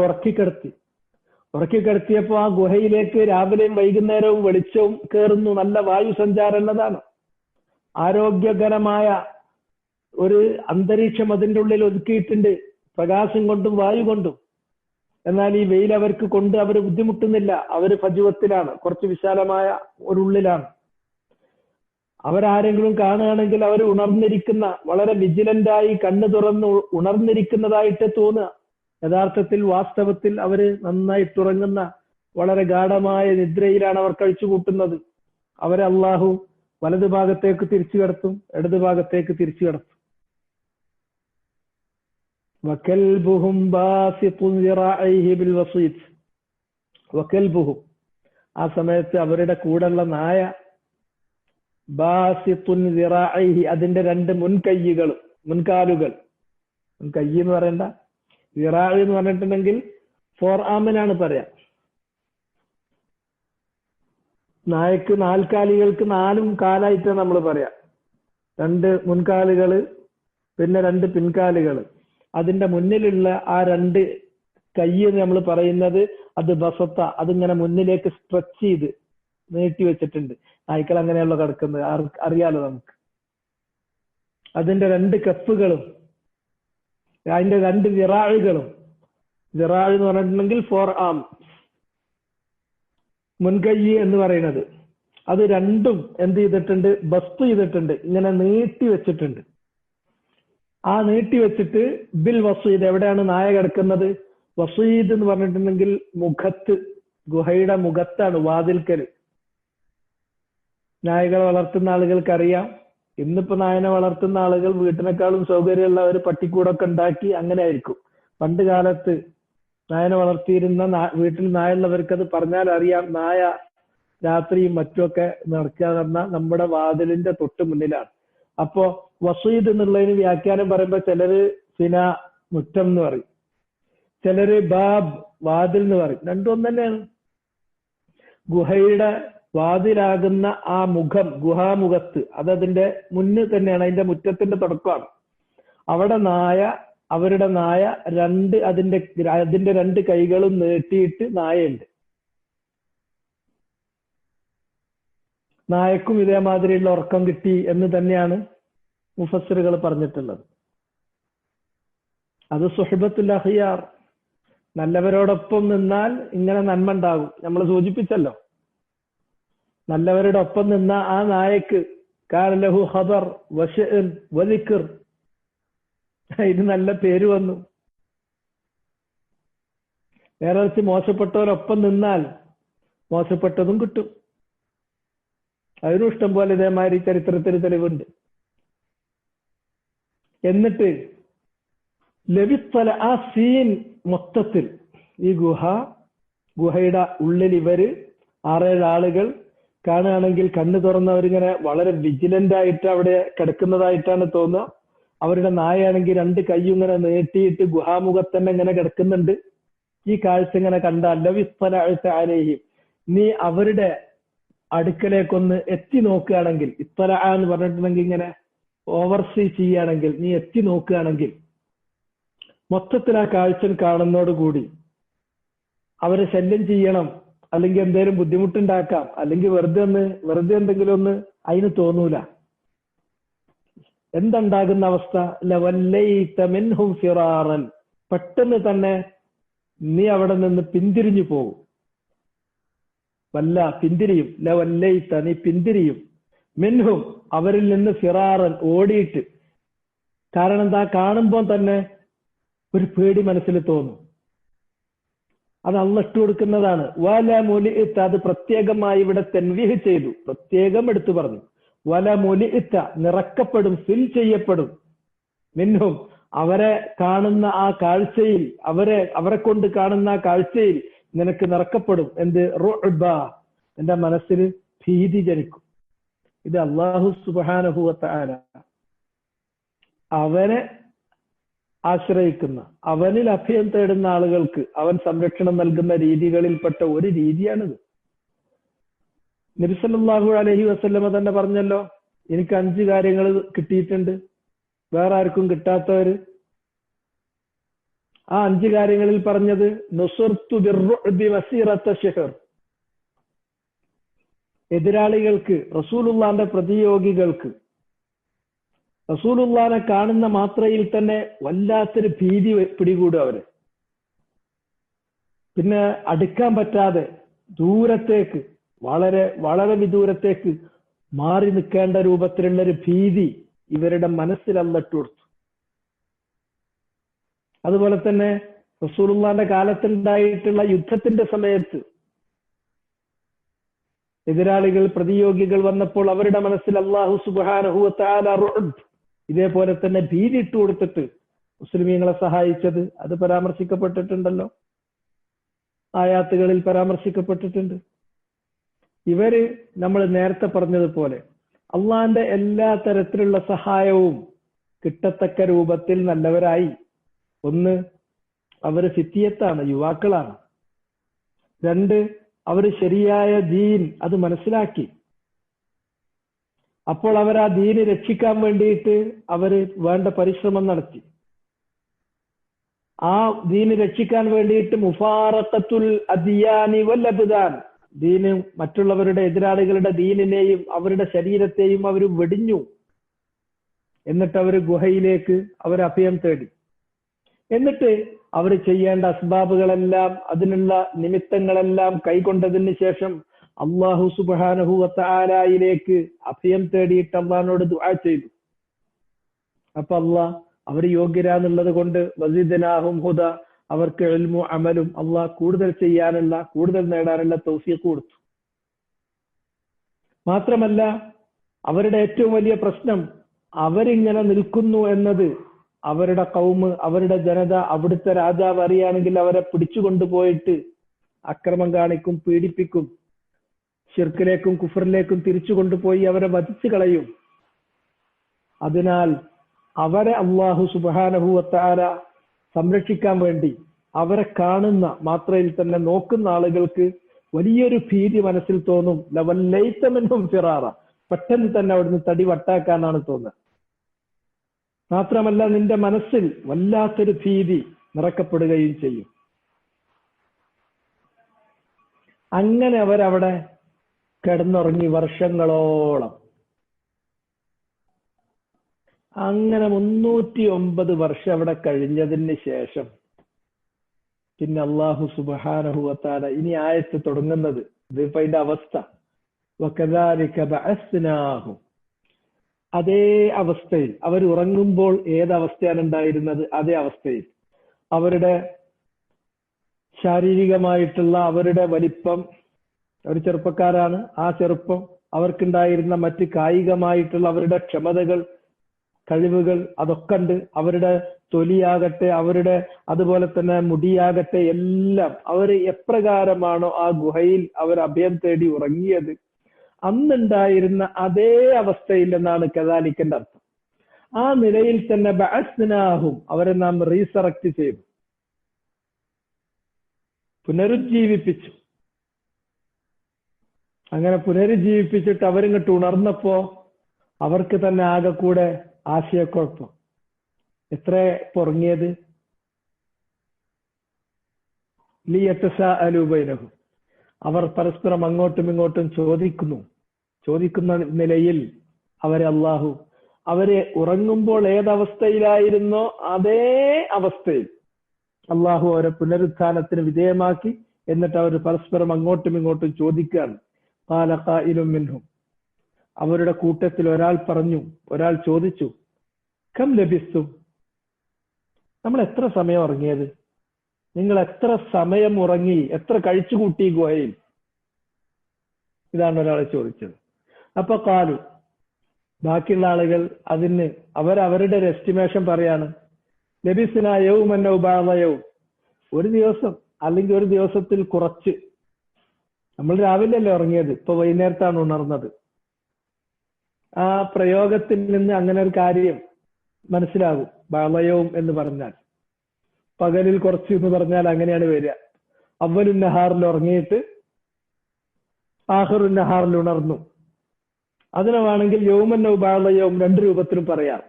Speaker 1: ഉറക്കിക്കിടത്തിയപ്പോ ആ ഗുഹയിലേക്ക് രാവിലെയും വൈകുന്നേരവും വെളിച്ചവും കയറുന്നു. നല്ല വായു സഞ്ചാരം ഉള്ളതാണ്. ആരോഗ്യകരമായ ഒരു അന്തരീക്ഷം അതിൻ്റെ ഉള്ളിൽ ഒതുക്കിയിട്ടുണ്ട്, പ്രകാശം കൊണ്ടും വായു കൊണ്ടും. എന്നാൽ ഈ വെയിൽ അവർക്ക് കൊണ്ട് അവർ ബുദ്ധിമുട്ടുന്നില്ല. അവർ ഫജ്വത്തിലാണ്, കുറച്ച് വിശാലമായ ഒരു ഉള്ളിലാണ്. അവരാരെങ്കിലും കാണുകയാണെങ്കിൽ അവർ ഉണർന്നിരിക്കുന്ന, വളരെ വിജിലന്റായി കണ്ണു തുറന്ന് ഉണർന്നിരിക്കുന്നതായിട്ട് തോന്നുക. യഥാർത്ഥത്തിൽ വാസ്തവത്തിൽ അവര് നന്നായിട്ടുറങ്ങുന്ന വളരെ ഗാഢമായ നിദ്രയിലാണ് അവർ കഴിച്ചു കൂട്ടുന്നത്. അവരെ അള്ളാഹു വലതു ഭാഗത്തേക്ക് തിരിച്ചു കിടത്തും, ഇടതു ഭാഗത്തേക്ക് തിരിച്ചു കിടത്തും. വകൽബുഹും ബാസിതുൻ ദിറാഇഹി ബിൽ വസീത്. വകൽബുഹും, ആ സമയത്ത് അവരുടെ കൂടെയുള്ള നായ, ബാസിതുൻ ദിറാഇഹി, അതിന്റെ 2 മുൻകാലുകൾ, മുൻകൈ എന്ന് പറയണ്ട, ദിറാഇ എന്ന് പറഞ്ഞിട്ടുണ്ടെങ്കിൽ ഫോർ ആമിനാണ് പറയാ. നായക്ക് 4 കാലികൾക്ക് 4 കാലായിട്ട് നമ്മൾ പറയാം. 2 മുൻകാലുകള്, പിന്നെ 2 പിൻകാലുകള്. അതിന്റെ മുന്നിലുള്ള ആ 2 കൈ എന്ന് നമ്മൾ പറയുന്നത് അത് ബസത്ത, അതിങ്ങനെ മുന്നിലേക്ക് സ്ട്രെച്ച് ചെയ്ത് നീട്ടി വെച്ചിട്ടുണ്ട്. നായ്ക്കൾ അങ്ങനെയുള്ള കിടക്കുന്നത് അറിയാലോ നമുക്ക്. അതിന്റെ 2 കപ്പുകളും, അതിന്റെ 2 വിറാഴുകളും, വിറാഴ് എന്ന് പറഞ്ഞിട്ടുണ്ടെങ്കിൽ ഫോർ ആം, മുൻകൈ എന്ന് പറയുന്നത്, അത് രണ്ടും എന്ത് ചെയ്തിട്ടുണ്ട്? ബസ്തു ചെയ്തിട്ടുണ്ട്, ഇങ്ങനെ നീട്ടി വെച്ചിട്ടുണ്ട്. ആ നീട്ടി വെച്ചിട്ട് ബിൽ വസീദ്, എവിടെയാണ് നായ കിടക്കുന്നത്? വസീദ് എന്ന് പറഞ്ഞിട്ടുണ്ടെങ്കിൽ മുഖത്ത്, ഗുഹയുടെ മുഖത്താണ്, വാതിൽക്കൽ. നായകളെ വളർത്തുന്ന ആളുകൾക്ക് അറിയാം, ഇന്നിപ്പോ നായനെ വളർത്തുന്ന ആളുകൾ വീട്ടിനേക്കാളും സൗകര്യമുള്ള ഒരു പട്ടിക്കൂടൊക്കെ ഉണ്ടാക്കി അങ്ങനെ ആയിരിക്കും. പണ്ട് കാലത്ത് നായനെ വളർത്തിയിരുന്ന വീട്ടിൽ നായുള്ളവർക്ക് അത് പറഞ്ഞാൽ അറിയാം. നായ രാത്രിയും മറ്റുമൊക്കെ നടക്കുക പറഞ്ഞാൽ നമ്മുടെ വാതിലിന്റെ തൊട്ട് മുന്നിലാണ്. അപ്പോ വസീദ് എന്നുള്ളതിന് വ്യാഖ്യാനം പറയുമ്പോ ചിലര് സിന, മുറ്റം എന്ന് പറയും, ചിലര് ബാബ്, വാതിൽ എന്ന് പറയും. രണ്ടും ഒന്ന് തന്നെയാണ്. ഗുഹയുടെ വാതിലാകുന്ന ആ മുഖം, ഗുഹാമുഖത്ത്, അതതിന്റെ മുന്നിൽ തന്നെയാണ്, അതിന്റെ മുറ്റത്തിന്റെ തുടക്കമാണ്. അവിടെ നായ, അവരുടെ നായ അതിന്റെ 2 കൈകളും നീട്ടിയിട്ട് നായയുണ്ട്. നായക്കും ഇതേമാതിരിയുള്ള ഉറക്കം കിട്ടി എന്ന് തന്നെയാണ് മുഫസ്സിറുകൾ പറഞ്ഞിട്ടുള്ളത്. അത് സുഹബത്തുൽ അഖിയാർ, നല്ലവരോടൊപ്പം നിന്നാൽ ഇങ്ങനെ നന്മ ഉണ്ടാകും. നമ്മൾ സൂചിപ്പിച്ചല്ലോ, നല്ലവരുടെ ഒപ്പം നിന്ന ആ നായക്ക് കാന ലഹു ഖബർ വശഅൻ വദിക്ർ, ഇത് നല്ല പേര് വന്നു. നേരെ വെച്ച് മോശപ്പെട്ടവരൊപ്പം നിന്നാൽ മോശപ്പെട്ടതും കിട്ടും. അതിനും ഇഷ്ടം പോലെ ഇതേമാതിരി ചരിത്രത്തിൽ തെളിവുണ്ട്. എന്നിട്ട് ലവിത്തല ആ സീൻ മൊത്തത്തിൽ ഈ ഗുഹയുടെ ഉള്ളിൽ ഇവര് 6-7 ആളുകൾ കാണുകയാണെങ്കിൽ കണ്ണു തുറന്നവരിങ്ങനെ വളരെ വിജിലന്റ് ആയിട്ട് അവിടെ കിടക്കുന്നതായിട്ടാണ് തോന്നുക. അവരുടെ നായയാണെങ്കിൽ 2 കൈയും ഇങ്ങനെ നീട്ടിയിട്ട് ഗുഹാമുഖത്ത് തന്നെ ഇങ്ങനെ കിടക്കുന്നുണ്ട്. ഈ കാഴ്ച ഇങ്ങനെ കണ്ടാൽ ലവിത്തല ആലേഹിം, നീ അവരുടെ അടുക്കലേക്കൊന്ന് എത്തി നോക്കുകയാണെങ്കിൽ, ഇത്തല എന്ന് പറഞ്ഞിട്ടുണ്ടെങ്കിൽ ഇങ്ങനെ ഓവർസീ ചെയ്യുകയാണെങ്കിൽ, നീ എത്തി നോക്കുകയാണെങ്കിൽ മൊത്തത്തിൽ ആ കാഴ്ച കാണുന്നതോടുകൂടി അവരെ ശല്യം ചെയ്യണം, അല്ലെങ്കിൽ എന്തെങ്കിലും ബുദ്ധിമുട്ടുണ്ടാക്കാം, അല്ലെങ്കിൽ വെറുതെ എന്തെങ്കിലും ഒന്ന് അതിന് തോന്നൂല. എന്തുണ്ടാകുന്ന അവസ്ഥ? ലവല്ലൈത മിൻഹും ഫിറാറൻ, പെട്ടെന്ന് തന്നെ നീ അവിടെ നിന്ന് പിന്തിരിഞ്ഞു പോകും. പിന്തിരിയും. ലവല്ലൈത, നീ പിന്തിരിയും. മിൻഹും, അവരിൽ നിന്ന് ഫിറാറൻ, ഓടിയിട്ട്. കാരണം എന്താ? കാണുമ്പോൾ തന്നെ ഒരു പേടി മനസ്സിൽ തോന്നും. അത് അള്ളാഹ് ഇട്ട് കൊടുക്കുന്നതാണ്. വല മുലിഇത്ത, അത് പ്രത്യേകമായി ഇവിടെ തൻവീഹ് ചെയ്തു, പ്രത്യേകം എടുത്തു പറഞ്ഞു. വല മുലിഇത്ത, നിറക്കപ്പെടും, ഫിൽ ചെയ്യപ്പെടും. മിൻഹും, അവരെ കാണുന്ന ആ കാഴ്ചയിൽ, അവരെ കൊണ്ട് കാണുന്ന ആ കാഴ്ചയിൽ നിനക്ക് നിറക്കപ്പെടും. എന്ത്? റുഅബ, എന്റെ മനസ്സിൽ ഭീതി ജനിക്കും. ഇത് അല്ലാഹു സുബ്ഹാനഹു വ തആല അവനെ ആശ്രയിക്കുന്ന, അവനിൽ അഭയം തേടുന്ന ആളുകൾക്ക് അവൻ സംരക്ഷണം നൽകുന്ന രീതികളിൽപ്പെട്ട ഒരു രീതിയാണിത്. നബി സല്ലല്ലാഹു അലൈഹി വസല്ലമ തന്നെ പറഞ്ഞല്ലോ, എനിക്ക് 5 കാര്യങ്ങൾ കിട്ടിയിട്ടുണ്ട്, വേറെ ആർക്കും കിട്ടാത്തവര്. ആ 5 കാര്യങ്ങളിൽ പറഞ്ഞത് നുസ്ർതു ബിർറുഅബി മസീറത ശഹർ, എതിരാളികൾക്ക്, റസൂലുള്ളാന്റെ പ്രതിയോഗികൾക്ക് റസൂലുള്ളാനെ കാണുന്ന മാത്രയിൽ തന്നെ വല്ലാത്തൊരു ഭീതി പിടികൂടും അവര്. പിന്നെ അടുക്കാൻ പറ്റാതെ ദൂരത്തേക്ക്, വളരെ വളരെ വിദൂരത്തേക്ക് മാറി നിൽക്കേണ്ട രൂപത്തിലുള്ളൊരു ഭീതി ഇവരുടെ മനസ്സിൽ അല്ലാഹ് ഇട്ടു കൊടുത്തു. അതുപോലെ തന്നെ റസൂലുള്ളാന്റെ കാലത്തുണ്ടായിട്ടുള്ള യുദ്ധത്തിന്റെ സമയത്ത് എതിരാളികൾ, പ്രതിയോഗികൾ വന്നപ്പോൾ അവരുടെ മനസ്സിൽ അല്ലാഹു സുബ്ഹാനഹു വ തആല റുഅബ്, ഇതേപോലെ തന്നെ ഭീതി ഇട്ടു കൊടുത്തിട്ട് മുസ്ലിമീങ്ങളെ സഹായിച്ചത് അത് പരാമർശിക്കപ്പെട്ടിട്ടുണ്ടല്ലോ, ആയാത്തുകളിൽ പരാമർശിക്കപ്പെട്ടിട്ടുണ്ട്. ഇവര് നമ്മൾ നേരത്തെ പറഞ്ഞതുപോലെ അള്ളാന്റെ എല്ലാ തരത്തിലുള്ള സഹായവും കിട്ടത്തക്ക രൂപത്തിൽ നല്ലവരായി. ഒന്ന്, അവര് ഫിത്തിയത്താണ്, യുവാക്കളാണ്. 2, അവര് ശരിയായ ദീൻ അത് മനസ്സിലാക്കി. അപ്പോൾ അവർ ആ ദീന് രക്ഷിക്കാൻ വേണ്ടിയിട്ട് അവര് വേണ്ട പരിശ്രമം നടത്തി. ആ ദീന് രക്ഷിക്കാൻ വേണ്ടിയിട്ട് മുഫാറഖത്തുൽ അദിയാനി വൽ അബ്ദാൻ, ദീന് മറ്റുള്ളവരുടെ എതിരാളികളുടെ ദീനിനെയും അവരുടെ ശരീരത്തെയും അവർ വെടിഞ്ഞു. എന്നിട്ട് അവർ ഗുഹയിലേക്ക് അവർ അഭയം തേടി. എന്നിട്ട് അവർ ചെയ്യേണ്ട അസ്ബാബുകളെല്ലാം, അതിനുള്ള നിമിത്തങ്ങളെല്ലാം കൈക്കൊണ്ടതിന് ശേഷം അല്ലാഹു സുബ്ഹാനഹു വ തആലയിലേക്ക് അഭയം തേടിയിട്ട് അള്ളാഹിനോട് ദുആ ചെയ്തു. അപ്പൊ അള്ളാഹ് അവർ യോഗ്യരാന്നുള്ളത് കൊണ്ട് വസിദ്നാഹും ഹുദ, അവർക്ക് ഇൽമു അമലും അള്ളാഹ് കൂടുതൽ ചെയ്യാനുള്ള, കൂടുതൽ നേടാനുള്ള തൗഫീഖ് കൊടുത്തു. മാത്രമല്ല അവരുടെ ഏറ്റവും വലിയ പ്രശ്നം, അവരിങ്ങനെ നിൽക്കുന്നു എന്നത് അവരുടെ കൗമ്, അവരുടെ ജനത, അവിടുത്തെ രാജാവ് അറിയാണെങ്കിൽ അവരെ പിടിച്ചുകൊണ്ടുപോയിട്ട് അക്രമം കാണിക്കും, പീഡിപ്പിക്കും, ശിർക്കിലേക്കും കുഫറിലേക്കും തിരിച്ചു കൊണ്ടുപോയി അവരെ വധിച്ചു കളയും. അതിനാൽ അവരെ അല്ലാഹു സുബ്ഹാനഹു വ തആല സംരക്ഷിക്കാൻ വേണ്ടി അവരെ കാണുന്ന മാത്രയിൽ തന്നെ നോക്കുന്ന ആളുകൾക്ക് വലിയൊരു ഭീതി മനസ്സിൽ തോന്നും. ലവല്ലൈത മിൻഹും ഫിറാറ, പെട്ടെന്ന് തന്നെ അവിടുന്ന് തടി വട്ടാക്കാനാണ് തോന്നുന്നത്. മാത്രമല്ല നിന്റെ മനസ്സിൽ വല്ലാത്തൊരു ഭീതി നിറക്കപ്പെടുകയും ചെയ്യും. അങ്ങനെ അവരവിടെ കിടന്നുറങ്ങി വർഷങ്ങളോളം. അങ്ങനെ 309 വർഷം അവിടെ കഴിഞ്ഞതിന് ശേഷം പിന്നെ അല്ലാഹു സുബ്ഹാനഹു വ തആല ഇനി ആയത്ത് തുടങ്ങുന്നത് ഇതിപ്പോ അതിന്റെ അവസ്ഥ വകദാലിക ബഅസ്നാഹു, അതേ അവസ്ഥയിൽ അവർ ഉറങ്ങുമ്പോൾ ഏതവസ്ഥയാണ് ഉണ്ടായിരുന്നത് അതേ അവസ്ഥയിൽ അവരുടെ ശാരീരികമായിട്ടുള്ള അവരുടെ വലിപ്പം, അവർ ചെറുപ്പക്കാരാണ്, ആ ചെറുപ്പം, അവർക്കുണ്ടായിരുന്ന മറ്റ് കായികമായിട്ടുള്ള അവരുടെ ക്ഷമതകൾ, കഴിവുകൾ, അതൊക്കെ ഉണ്ട്. അവരുടെ തൊലിയാകട്ടെ, അവരുടെ അതുപോലെ തന്നെ മുടിയാകട്ടെ, എല്ലാം അവർ എപ്രകാരമാണോ ആ ഗുഹയിൽ അവർ അഭയം തേടി ഉറങ്ങിയത് അന്നുണ്ടായിരുന്ന അതേ അവസ്ഥയിൽ എന്നാണ് കദാലിക്കന്റെ അർത്ഥം. ആ നിലയിൽ തന്നെ ബഅസ്നാഹും, അവരെ നാം റീസറക്റ്റ് ചെയ്തു, പുനരുജ്ജീവിപ്പിച്ചു. അങ്ങനെ പുനരുജ്ജീവിപ്പിച്ചിട്ട് അവരിങ്ങോട്ട് ഉണർന്നപ്പോ അവർക്ക് തന്നെ ആകെ കൂടെ ആശയക്കുഴപ്പം. എത്ര ഉറങ്ങിയത്? ലിയതസാഅലു ബൈനഹും, അവർ പരസ്പരം അങ്ങോട്ടും ഇങ്ങോട്ടും ചോദിക്കുന്ന നിലയിൽ അവരെ ഉറങ്ങുമ്പോൾ ഏതവസ്ഥയിലായിരുന്നോ അതേ അവസ്ഥയിൽ അള്ളാഹു അവരെ പുനരുത്ഥാനത്തിന് വിധേയമാക്കി. എന്നിട്ട് അവർ പരസ്പരം അങ്ങോട്ടും ഇങ്ങോട്ടും ചോദിക്കുകയാണ്. ഖാല ഖായിലുൻ മിൻഹും, അവരുടെ കൂട്ടത്തിൽ ഒരാൾ ചോദിച്ചു, കം ലബിസ്തും, നമ്മൾ എത്ര സമയം ഉറങ്ങിയത്? നിങ്ങൾ എത്ര സമയം ഉറങ്ങി, എത്ര കഴിച്ചുകൂട്ടി ഗുഹയിൽ? ഇതാണ് ഒരാൾ ചോദിച്ചത്. അപ്പൊ ഖാലു, ബാക്കിയുള്ള ആളുകൾ അതിന് അവരുടെ ഒരു എസ്റ്റിമേഷൻ പറയാണ്. ലബിസ്നാ യൗമൻ ഔ ബഅദ യൗം, ഒരു ദിവസം അല്ലെങ്കിൽ ഒരു ദിവസത്തിൽ കുറച്ച്. നമ്മൾ രാവിലെയല്ലേ ഉറങ്ങിയത്, ഇപ്പൊ വൈകുന്നേരത്താണ് ഉണർന്നത്. ആ പ്രയോഗത്തിൽ നിന്ന് അങ്ങനെ ഒരു കാര്യം മനസ്സിലാകും. ബഅദ എന്ന് പറഞ്ഞാൽ പകലിൽ കുറച്ച് എന്ന് പറഞ്ഞാൽ അങ്ങനെയാണ് വരിക. അവ്വലുൻ നഹാറിൽ ഉറങ്ങിയിട്ട് ആഖിറുൻ നഹാറിൽ ഉണർന്നു. അതിനെ വേണമെങ്കിൽ യൗമൻ ഔ ബഅദ യൗം രണ്ട് രൂപത്തിലും പറയാം.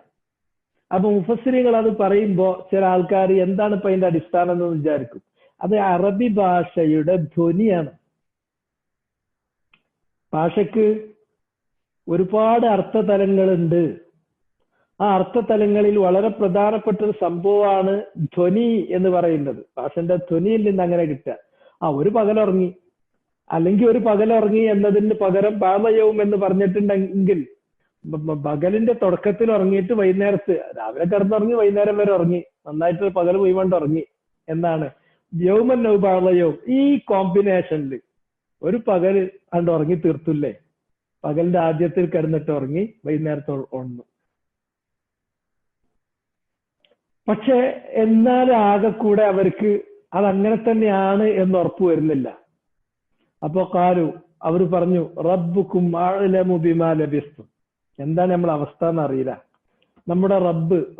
Speaker 1: അപ്പൊ മുഫസ്സിറുകൾ അത് പറയുമ്പോ ചില ആൾക്കാർ എന്താണ് ഇപ്പൊ അതിന്റെ അടിസ്ഥാനം എന്ന് വിചാരിക്കും. അത് അറബി ഭാഷയുടെ ധ്വനിയാണ്. ഭാഷയ്ക്ക് ഒരുപാട് അർത്ഥതലങ്ങളുണ്ട്. ആ അർത്ഥതലങ്ങളിൽ വളരെ പ്രധാനപ്പെട്ട ഒരു സംഭവമാണ് ധ്വനി എന്ന് പറയുന്നത്. ഭാഷന്റെ ധ്വനിയിൽ നിന്ന് അങ്ങനെ കിട്ടുക. ഒരു പകലുറങ്ങി അല്ലെങ്കിൽ ഒരു പകലുറങ്ങി എന്നതിന് പകരം ബഅദ എന്ന് പറഞ്ഞിട്ടുണ്ടെങ്കിൽ പകലിന്റെ തുടക്കത്തിൽ ഉറങ്ങിയിട്ട് വൈകുന്നേരത്ത്, രാവിലെ കിടന്നുറങ്ങി വൈകുന്നേരം വരെ ഉറങ്ങി, നന്നായിട്ട് പകൽ മുഴുവൻ ഉറങ്ങി എന്നാണ്. യൗമൻ ഔ ബഅദ യൗം, ഈ കോമ്പിനേഷനിൽ ഒരു പകല് കണ്ട് ഉറങ്ങി തീർത്തില്ലേ, പകലിന്റെ ആദ്യത്തിൽ കിടന്നിട്ട് ഉറങ്ങി വൈകുന്നേരത്ത് ഉണർന്നു. പക്ഷെ എന്നാൽ ആകെ കൂടെ അവർക്ക് അതങ്ങനെ തന്നെയാണ് എന്ന് ഉറപ്പ് വരുന്നില്ല. അപ്പൊ ഖാലു, അവർ പറഞ്ഞു, റബ്ബുക്കും അഅലമു ബിമാ ലബിസ്തും, എന്താണ് നമ്മളെ അവസ്ഥ എന്നറിയില്ല. നമ്മുടെ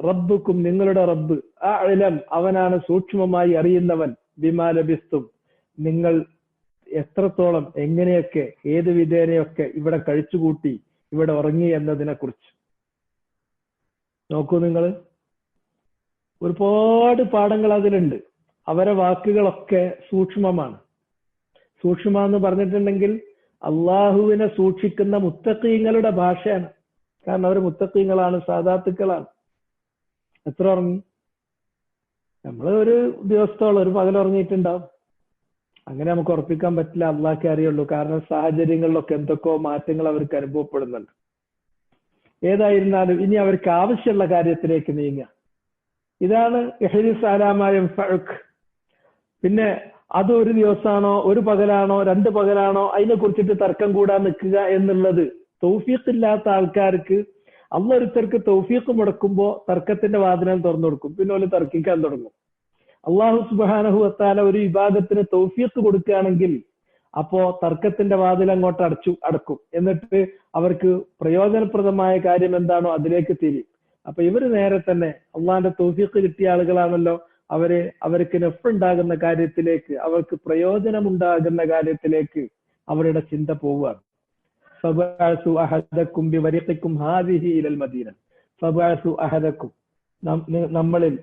Speaker 1: റബ്ബുക്കും, നിങ്ങളുടെ റബ്ബ്, അഅലം, അവനാണ് സൂക്ഷ്മമായി അറിയുന്നവൻ, ബിമാ ലബിസ്തും, നിങ്ങൾ എത്രത്തോളം, എങ്ങനെയൊക്കെ, ഏത് വിധേനയൊക്കെ ഇവിടെ കഴിച്ചുകൂട്ടി, ഇവിടെ ഉറങ്ങി എന്നതിനെ കുറിച്ച്. നോക്കൂ നിങ്ങൾ, ഒരുപാട് പാഠങ്ങൾ അതിലുണ്ട്. അവരെ വാക്കുകളൊക്കെ സൂക്ഷ്മമാണ്. സൂക്ഷ്മ എന്ന് പറഞ്ഞിട്ടുണ്ടെങ്കിൽ അള്ളാഹുവിനെ സൂക്ഷിക്കുന്ന മുത്തഖീങ്ങളുടെ ഭാഷയാണ്. കാരണം അവർ മുത്തഖീങ്ങളാണ്, സാദാത്തുക്കളാണ്. എത്ര ഉറങ്ങി? നമ്മൾ ഒരു ദിവസത്തോളം, ഒരു പകൽ ഉറങ്ങിയിട്ടുണ്ടാവും. അങ്ങനെ നമുക്ക് ഉറപ്പിക്കാൻ പറ്റില്ല, അള്ളാഹ്ക്കേ അറിയുള്ളൂ. കാരണം സാഹചര്യങ്ങളിലൊക്കെ എന്തൊക്കെയോ മാറ്റങ്ങൾ അവർക്ക് അനുഭവപ്പെടുന്നുണ്ട്. ഏതായിരുന്നാലും ഇനി അവർക്ക് ആവശ്യമുള്ള കാര്യത്തിലേക്ക് നീങ്ങുക. ഇതാണ് ഇഹ്രിസ് അലാ മാ യൻഫഉക്. പിന്നെ അത് ഒരു ദിവസമാണോ, ഒരു പകലാണോ, രണ്ട് പകലാണോ, അതിനെ കുറിച്ചിട്ട് തർക്കം കൂടാൻ നിൽക്കുക എന്നുള്ളത് തൗഫീഖ് ഇല്ലാത്ത ആൾക്കാർക്ക് അള്ളാഹുത്തർക്ക് തൗഫീഖ് മുടക്കുമ്പോ തർക്കത്തിന്റെ വാതിൽ തുറന്നു കൊടുക്കും. പിന്നെ ഓല് തർക്കിക്കാൻ തുടങ്ങും. അള്ളാഹു സുബ്ഹാനഹു വ തആല ഒരു വിഭാഗത്തിന് തൗഫീഖ് കൊടുക്കുകയാണെങ്കിൽ അപ്പോ തർക്കത്തിന്റെ വാതിൽ അങ്ങോട്ട് അടക്കും. എന്നിട്ട് അവർക്ക് പ്രയോജനപ്രദമായ കാര്യം എന്താണോ അതിലേക്ക് തിരിയും. അപ്പൊ ഇവര് നേരെ തന്നെ അള്ളാഹിന്റെ തൗഫീഖ് കിട്ടിയ ആളുകളാണല്ലോ, അവർക്ക് നെഫുണ്ടാകുന്ന കാര്യത്തിലേക്ക്, അവർക്ക് പ്രയോജനമുണ്ടാകുന്ന കാര്യത്തിലേക്ക് അവരുടെ ചിന്ത പോവുകയാണ്. ഫബഅസു അഹദക്കും ബിവരിഖിക്കും ഹാദിഹി ഇലൽ മദീന. ഫബഅസു അഹദക്കും,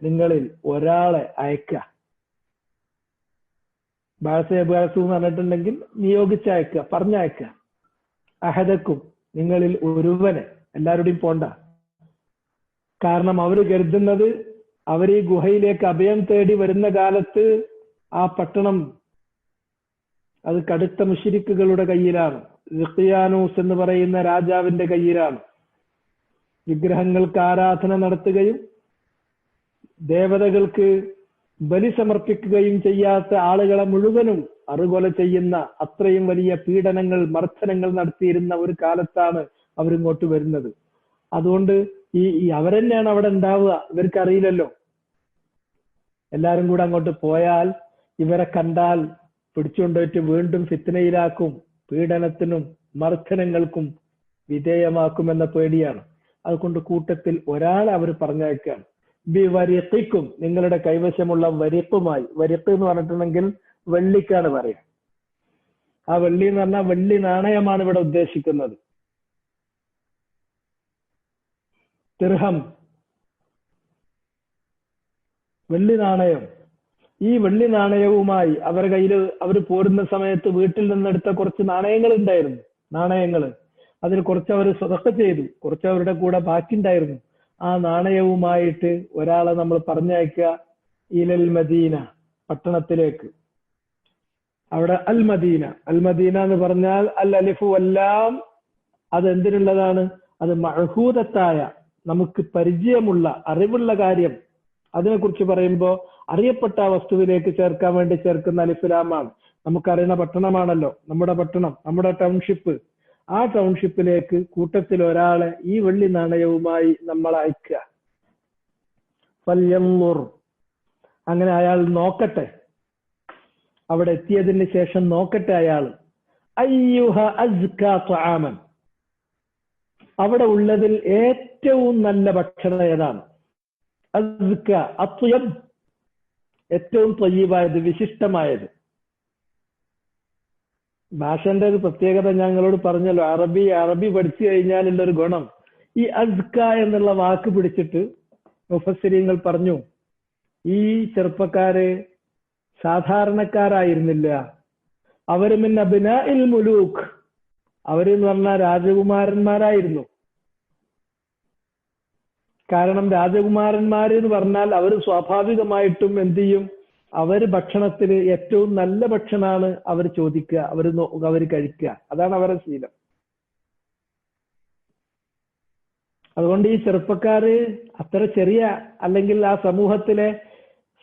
Speaker 1: നിങ്ങളിൽ ഒരാളെ അയക്കുക. ബഅസു എന്ന് പറഞ്ഞിട്ടുണ്ടെങ്കിൽ നിയോഗിച്ചയക്കുക, പറഞ്ഞയക്കുക. അഹദക്കും, നിങ്ങളിൽ ഒരുവനെ, എല്ലാവരുടെയും പോണ്ട. കാരണം അവർ കരുതുന്നത് അവർ ഈ ഗുഹയിലേക്ക് അഭയം തേടി വരുന്ന കാലത്ത് ആ പട്ടണം അത് കടുത്ത മുശ്രിക്കുകളുടെ കയ്യിലാണ്. ദഖ്യാനൂസ് എന്ന് പറയുന്ന രാജാവിന്റെ കയ്യിലാണ്. വിഗ്രഹങ്ങൾക്ക് ആരാധന നടത്തുകയും ദേവതകൾക്ക് ബലി സമർപ്പിക്കുകയും ചെയ്യാത്ത ആളുകളെ മുഴുവനും അറുകൊല ചെയ്യുന്ന അത്രയും വലിയ പീഡനങ്ങൾ, മർദ്ദനങ്ങൾ നടത്തിയിരുന്ന ഒരു കാലത്താണ് അവരിങ്ങോട്ട് വരുന്നത്. അതുകൊണ്ട് ഈ അവരെന്നെയാണ് അവിടെ ഉണ്ടാവുക, ഇവർക്കറിയില്ലല്ലോ. എല്ലാരും കൂടെ അങ്ങോട്ട് പോയാൽ ഇവരെ കണ്ടാൽ പിടിച്ചുകൊണ്ടുപോയിട്ട് വീണ്ടും ഫിത്നയിലാക്കും, പീഡനത്തിനും മർദ്ദനങ്ങൾക്കും വിധേയമാക്കുമെന്ന പേടിയാണ്. അതുകൊണ്ട് കൂട്ടത്തിൽ ഒരാളെ അവർ പറഞ്ഞയക്കുകയാണ്. വരിക്കും, നിങ്ങളുടെ കൈവശമുള്ള വരിപ്പുമായി. വരിപ്പ് എന്ന് പറഞ്ഞിട്ടുണ്ടെങ്കിൽ വെള്ളിക്കാണ് പറയുക. ആ വെള്ളി എന്ന് പറഞ്ഞാൽ വെള്ളി നാണയമാണ് ഇവിടെ ഉദ്ദേശിക്കുന്നത്. ദിർഹം, വെള്ളി നാണയം. ഈ വെള്ളി നാണയവുമായി അവരുടെ കയ്യിൽ അവർ പോരുന്ന സമയത്ത് വീട്ടിൽ നിന്നെടുത്ത കുറച്ച് നാണയങ്ങൾ ഉണ്ടായിരുന്നു. നാണയങ്ങള് അതിൽ കുറച്ച് അവർ സ്വതക്ക ചെയ്തു, കുറച്ച് അവരുടെ കൂടെ ബാക്കിയുണ്ടായിരുന്നു. ആ നാണയവുമായിട്ട് ഒരാളെ നമ്മൾ പറഞ്ഞയക്കുക ഇലൽ മദീന, പട്ടണത്തിലേക്ക്. അവിടെ അൽ മദീന, അൽ മദീന എന്ന് പറഞ്ഞാൽ അൽ അലിഫു എല്ലാം അത് എന്തിനുള്ളതാണ്? അത് മഅഹൂദത്തായ, നമുക്ക് പരിചയമുള്ള, അറിവുള്ള കാര്യം. അതിനെക്കുറിച്ച് പറയുമ്പോൾ അറിയപ്പെട്ട വസ്തുവിലേക്ക് ചേർക്കാൻ വേണ്ടി ചേർക്കുന്ന അലിഫുലാമാണ്. നമുക്കറിയുന്ന പട്ടണമാണല്ലോ നമ്മുടെ പട്ടണം, നമ്മുടെ ടൗൺഷിപ്പ്. ആ ടൗൺഷിപ്പിലേക്ക് കൂട്ടത്തിൽ ഒരാളെ ഈ വെള്ളി നാണയവുമായി നമ്മൾ അയക്കുക. ഫല്യൻളുർ, അങ്ങനെ അയാൾ നോക്കട്ടെ, അവിടെ എത്തിയതിന് ശേഷം നോക്കട്ടെ അയാൾ. അയ്യുഹ അസ്കാ ത്വആമൻ, അവിടെ ഉള്ളതിൽ ഏറ്റവും നല്ല ഭക്ഷണം ഏതാണ്? അസ്ക, അത്വയബ്, ഏറ്റവും ത്വയ്യിബായത്, വിശിഷ്ടമായത്. ഭാഷന്റെ ഒരു പ്രത്യേകത ഞങ്ങളോട് പറഞ്ഞല്ലോ. അറബി പഠിച്ചു കഴിഞ്ഞാലുള്ളൊരു ഗുണം, ഈ അസ്ക എന്നുള്ള വാക്ക് പിടിച്ചിട്ട് മുഫസ്സിരീങ്ങൾ പറഞ്ഞു, ഈ ചെറുപ്പക്കാര് സാധാരണക്കാരായിരുന്നില്ല. അവര് മിൻ അബ്നാഇൽ മുലൂക്ക്, അവരെന്ന് പറഞ്ഞാൽ രാജകുമാരന്മാരായിരുന്നു. കാരണം രാജകുമാരന്മാര് എന്ന് പറഞ്ഞാൽ അവർ സ്വാഭാവികമായിട്ടും എന്ത് ചെയ്യും? അവര് ഭക്ഷണത്തിന് ഏറ്റവും നല്ല ഭക്ഷണമാണ് അവർ ചോദിക്കുക, അവര് കഴിക്കുക. അതാണ് അവരുടെ ശീലം. അതുകൊണ്ട് ഈ ചെറുപ്പക്കാര് അത്ര ചെറിയ, അല്ലെങ്കിൽ ആ സമൂഹത്തിലെ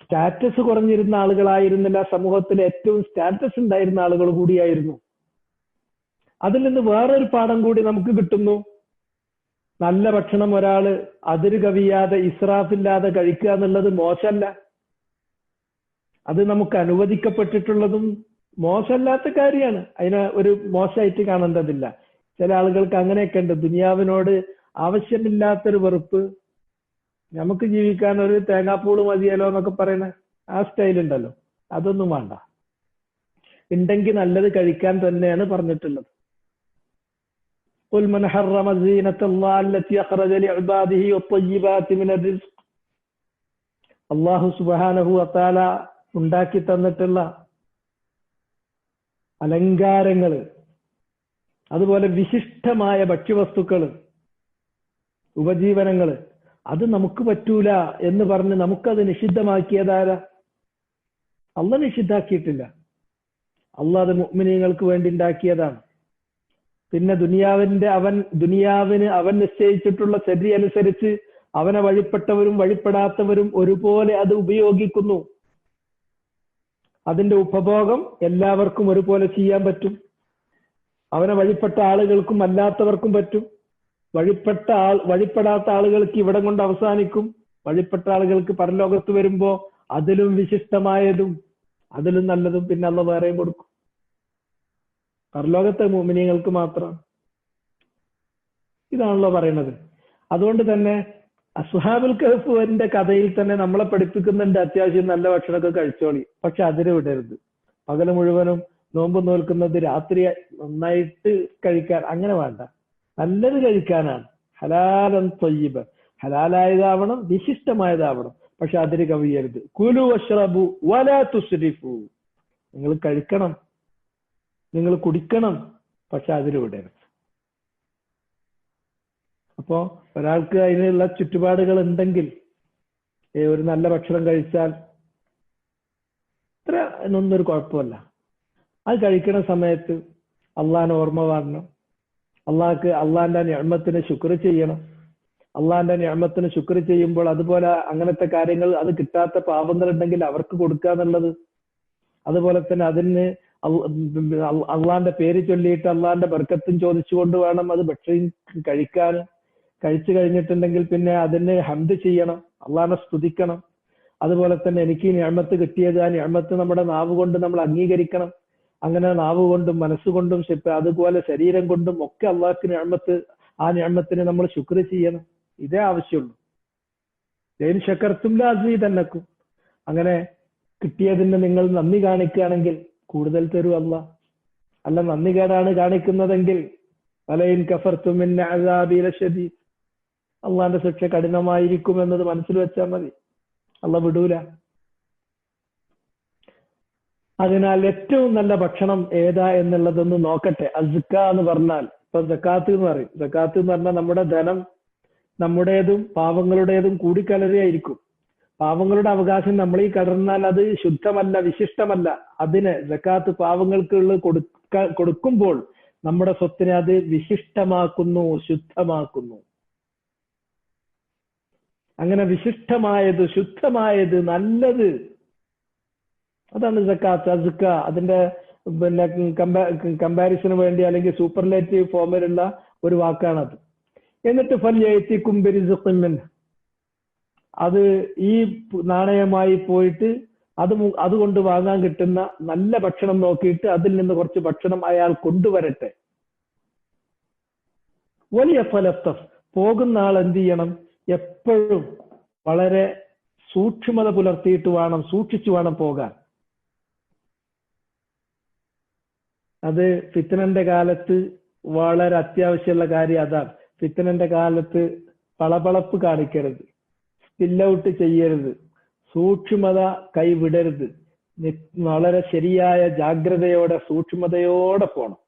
Speaker 1: സ്റ്റാറ്റസ് കുറഞ്ഞിരുന്ന ആളുകളായിരുന്നില്ല, സമൂഹത്തിലെ ഏറ്റവും സ്റ്റാറ്റസ് ഉണ്ടായിരുന്ന ആളുകൾ കൂടിയായിരുന്നു. അതിൽ നിന്ന് വേറൊരു പാഠം കൂടി നമുക്ക് കിട്ടുന്നു. നല്ല ഭക്ഷണം ഒരാള് അതിര് കവിയാതെ, ഇസ്രാഫില്ലാതെ കഴിക്കുക എന്നുള്ളത് മോശമല്ല. അത് നമുക്ക് അനുവദിക്കപ്പെട്ടിട്ടുള്ളതും മോശമല്ലാത്ത കാര്യമാണ്. അതിനെ ഒരു മോശമായിട്ട് കാണേണ്ടതില്ല. ചില ആളുകൾക്ക് അങ്ങനെയൊക്കെ ഉണ്ട്, ദുനിയാവിനോട് ആവശ്യമില്ലാത്തൊരു വെറുപ്പ്. നമുക്ക് ജീവിക്കാൻ ഒരു തേങ്ങാപ്പൂള് മതിയല്ലോ എന്നൊക്കെ പറയുന്ന ആ സ്റ്റൈൽ ഉണ്ടല്ലോ, അതൊന്നും വേണ്ട. ഉണ്ടെങ്കിൽ നല്ലത് കഴിക്കാൻ തന്നെയാണ് പറഞ്ഞിട്ടുള്ളത്. قل من حرم زينة الله التي أخرج لعباده والطيبات من الرزق. അല്ലാഹു സുബ്ഹാനഹു വതആല ഉണ്ടാക്കി തന്നിട്ടുള്ള അലങ്കാരങ്ങള്, അതുപോലെ വിശിഷ്ടമായ ഭക്ഷ്യവസ്തുക്കള്, ഉപജീവനങ്ങള്, അത് നമുക്ക് പറ്റൂല എന്ന് പറഞ്ഞ് നമുക്കത് നിഷിദ്ധമാക്കിയതാരാ? അള്ളാഹ് നിഷിദ്ധാക്കിയിട്ടില്ല. അള്ളാഹ് അത് മുഅ്മിനീങ്ങൾക്ക് വേണ്ടി ഉണ്ടാക്കിയതാണ്. പിന്നെ ദുനിയാവിന് അവൻ നിശ്ചയിച്ചിട്ടുള്ള ശരി അനുസരിച്ച് അവനെ വഴിപ്പെട്ടവരും വഴിപ്പെടാത്തവരും ഒരുപോലെ അത് ഉപയോഗിക്കുന്നു. അതിന്റെ ഉപഭോഗം എല്ലാവർക്കും ഒരുപോലെ ചെയ്യാൻ പറ്റും. അവനെ വഴിപ്പെട്ട ആളുകൾക്കും അല്ലാത്തവർക്കും പറ്റും. വഴിപ്പെടാത്ത ആളുകൾക്ക് ഇവിടെ കൊണ്ട് അവസാനിക്കും. വഴിപ്പെട്ട ആളുകൾക്ക് പരലോകത്ത് വരുമ്പോ അതിലും വിശിഷ്ടമായതും അതിലും നല്ലതും പിന്നെ അള്ളാഹ് വേറെയും കൊടുക്കും. പരലോകത്തെ മുഅ്മിനീങ്ങൾക്ക് മാത്രം. ഇതാണല്ലോ പറയുന്നത്. അതുകൊണ്ട് തന്നെ അസ്ഹാബുൽ കഹ്ഫിന്റെ കഥയിൽ തന്നെ നമ്മളെ പഠിപ്പിക്കുന്നുണ്ട്, അത്യാവശ്യം നല്ല ഭക്ഷണമൊക്കെ കഴിച്ചോളി, പക്ഷെ അതിര് വിടരുത്. പകല് മുഴുവനും നോമ്പ് നോൽക്കുന്നത് രാത്രി നന്നായിട്ട് കഴിക്കാൻ അങ്ങനെ വേണ്ട. നല്ലത് കഴിക്കാനാണ്. ഹലാലൻ ത്വയ്യിബ, ഹലാലായതാവണം, വിശിഷ്ടമായതാവണം, പക്ഷെ അതിര് കവിയരുത്. കുലു വശ്റബു വലാ തുസ്രിഫു, നിങ്ങൾ കഴിക്കണം, നിങ്ങൾ കുടിക്കണം, പക്ഷെ അതിര് വിടരുത്. അപ്പോ ഒരാൾക്ക് അതിനുള്ള ചുറ്റുപാടുകൾ ഉണ്ടെങ്കിൽ ഒരു നല്ല ഭക്ഷണം കഴിച്ചാൽ ഇത്ര എന്നൊന്നും ഒരു കുഴപ്പമില്ല. അത് കഴിക്കുന്ന സമയത്ത് അള്ളാഹിനെ ഓർമ്മ വരണം, അള്ളാഹിന്റെ നിഅമത്തിന് ശുക്ർ ചെയ്യണം. അള്ളാഹിന്റെ നിഅമത്തിന് ശുക്ർ ചെയ്യുമ്പോൾ അതുപോലെ അങ്ങനത്തെ കാര്യങ്ങൾ, അത് കിട്ടാത്ത പാവങ്ങൾ ഉണ്ടെങ്കിൽ അവർക്ക് കൊടുക്കുക എന്നുള്ളത്, അതുപോലെ തന്നെ അതിന് അള്ളാഹിന്റെ പേര് ചൊല്ലിയിട്ട് അള്ളാഹിന്റെ ബർക്കത്തും ചോദിച്ചുകൊണ്ട് വേണം അത് ഭക്ഷണം കഴിക്കാൻ. കഴിച്ചു കഴിഞ്ഞിട്ടുണ്ടെങ്കിൽ പിന്നെ അതിന് ഹംദ് ചെയ്യണം, അള്ളാഹിനെ സ്തുതിക്കണം. അതുപോലെ തന്നെ എനിക്ക് ഈ നിഅമത്ത് കിട്ടിയത്, ആ നിഅമത്ത് നമ്മുടെ നാവ് കൊണ്ട് നമ്മൾ അംഗീകരിക്കണം. അങ്ങനെ നാവ് കൊണ്ടും മനസ്സുകൊണ്ടും അതുപോലെ ശരീരം കൊണ്ടും ഒക്കെ അള്ളാഹ്ക്ക് നിഅമത്ത്, ആ നിഅമത്തിന് നമ്മൾ ശുക്ർ ചെയ്യണം. ഇതേ ആവശ്യമുള്ളൂ. ലൈൻ ശകർത്തും ലഅസീദന്നക്കും. അങ്ങനെ കിട്ടിയതിന് നിങ്ങൾ നന്ദി കാണിക്കുകയാണെങ്കിൽ കൂടുതൽ തരും അള്ളാഹ്. അല്ല നന്ദി കേടാണ് കാണിക്കുന്നതെങ്കിൽ വലയിൻ കഫർതും മിൻ അസാബി ലശദീദ്, അള്ളാഹിന്റെ ശിക്ഷ കഠിനമായിരിക്കും എന്നത് മനസ്സിൽ വെച്ചാൽ മതി. അള്ളാഹ് വിടൂല. അതിനാൽ ഏറ്റവും നല്ല ഭക്ഷണം ഏതാ എന്നുള്ളതൊന്ന് നോക്കട്ടെ. അസ്ക എന്ന് പറഞ്ഞാൽ, ഇപ്പൊ സക്കാത്ത് എന്ന് പറയും. സക്കാത്ത് എന്ന് പറഞ്ഞാൽ നമ്മുടെ ധനം നമ്മുടേതും പാവങ്ങളുടേതും കൂടിക്കലരെയായിരിക്കും. പാവങ്ങളുടെ അവകാശം നമ്മൾ ഈ കടന്നാൽ അത് ശുദ്ധമല്ല, വിശിഷ്ടമല്ല. അതിന് സക്കാത്ത് പാവങ്ങൾക്കുള്ള കൊടുക്കുമ്പോൾ നമ്മുടെ സ്വത്തിനെ അത് വിശിഷ്ടമാക്കുന്നു, ശുദ്ധമാക്കുന്നു. അങ്ങനെ വിശിഷ്ടമായത്, ശുദ്ധമായത്, നല്ലത്, അതാണ് സക്കാത്ത്. അസ്ക അതിന്റെ പിന്നെ കമ്പാരിസന് വേണ്ടി അല്ലെങ്കിൽ സൂപ്പർലേറ്റീവ് ഫോമിലുള്ള ഒരു വാക്കാണത്. എന്നിട്ട് ഫൽയഅതികും ബിറിസ്ഖിൻ മിൻഹു, അത് ഈ നാണയമായി പോയിട്ട് അതുകൊണ്ട് വാങ്ങാൻ കിട്ടുന്ന നല്ല ഭക്ഷണം നോക്കിയിട്ട് അതിൽ നിന്ന് കുറച്ച് ഭക്ഷണം അയാൾ കൊണ്ടുവരട്ടെ. വലിയ ഫലത്തഫ്, പോകുന്ന ആൾ എന്ത് ചെയ്യണം? എപ്പോഴും വളരെ സൂക്ഷ്മത പുലർത്തിയിട്ട് വേണം, സൂക്ഷിച്ചു വേണം പോകാൻ. അത് ഫിത്നന്റെ കാലത്ത് വളരെ അത്യാവശ്യമുള്ള കാര്യം അതാണ്. ഫിത്നന്റെ കാലത്ത് പളപളപ്പ് കാണിക്കരുത്, സ്പിൽ ഔട്ട് ചെയ്യരുത്, സൂക്ഷ്മത കൈവിടരുത്. വളരെ ശരിയായ ജാഗ്രതയോടെ സൂക്ഷ്മതയോടെ പോണം.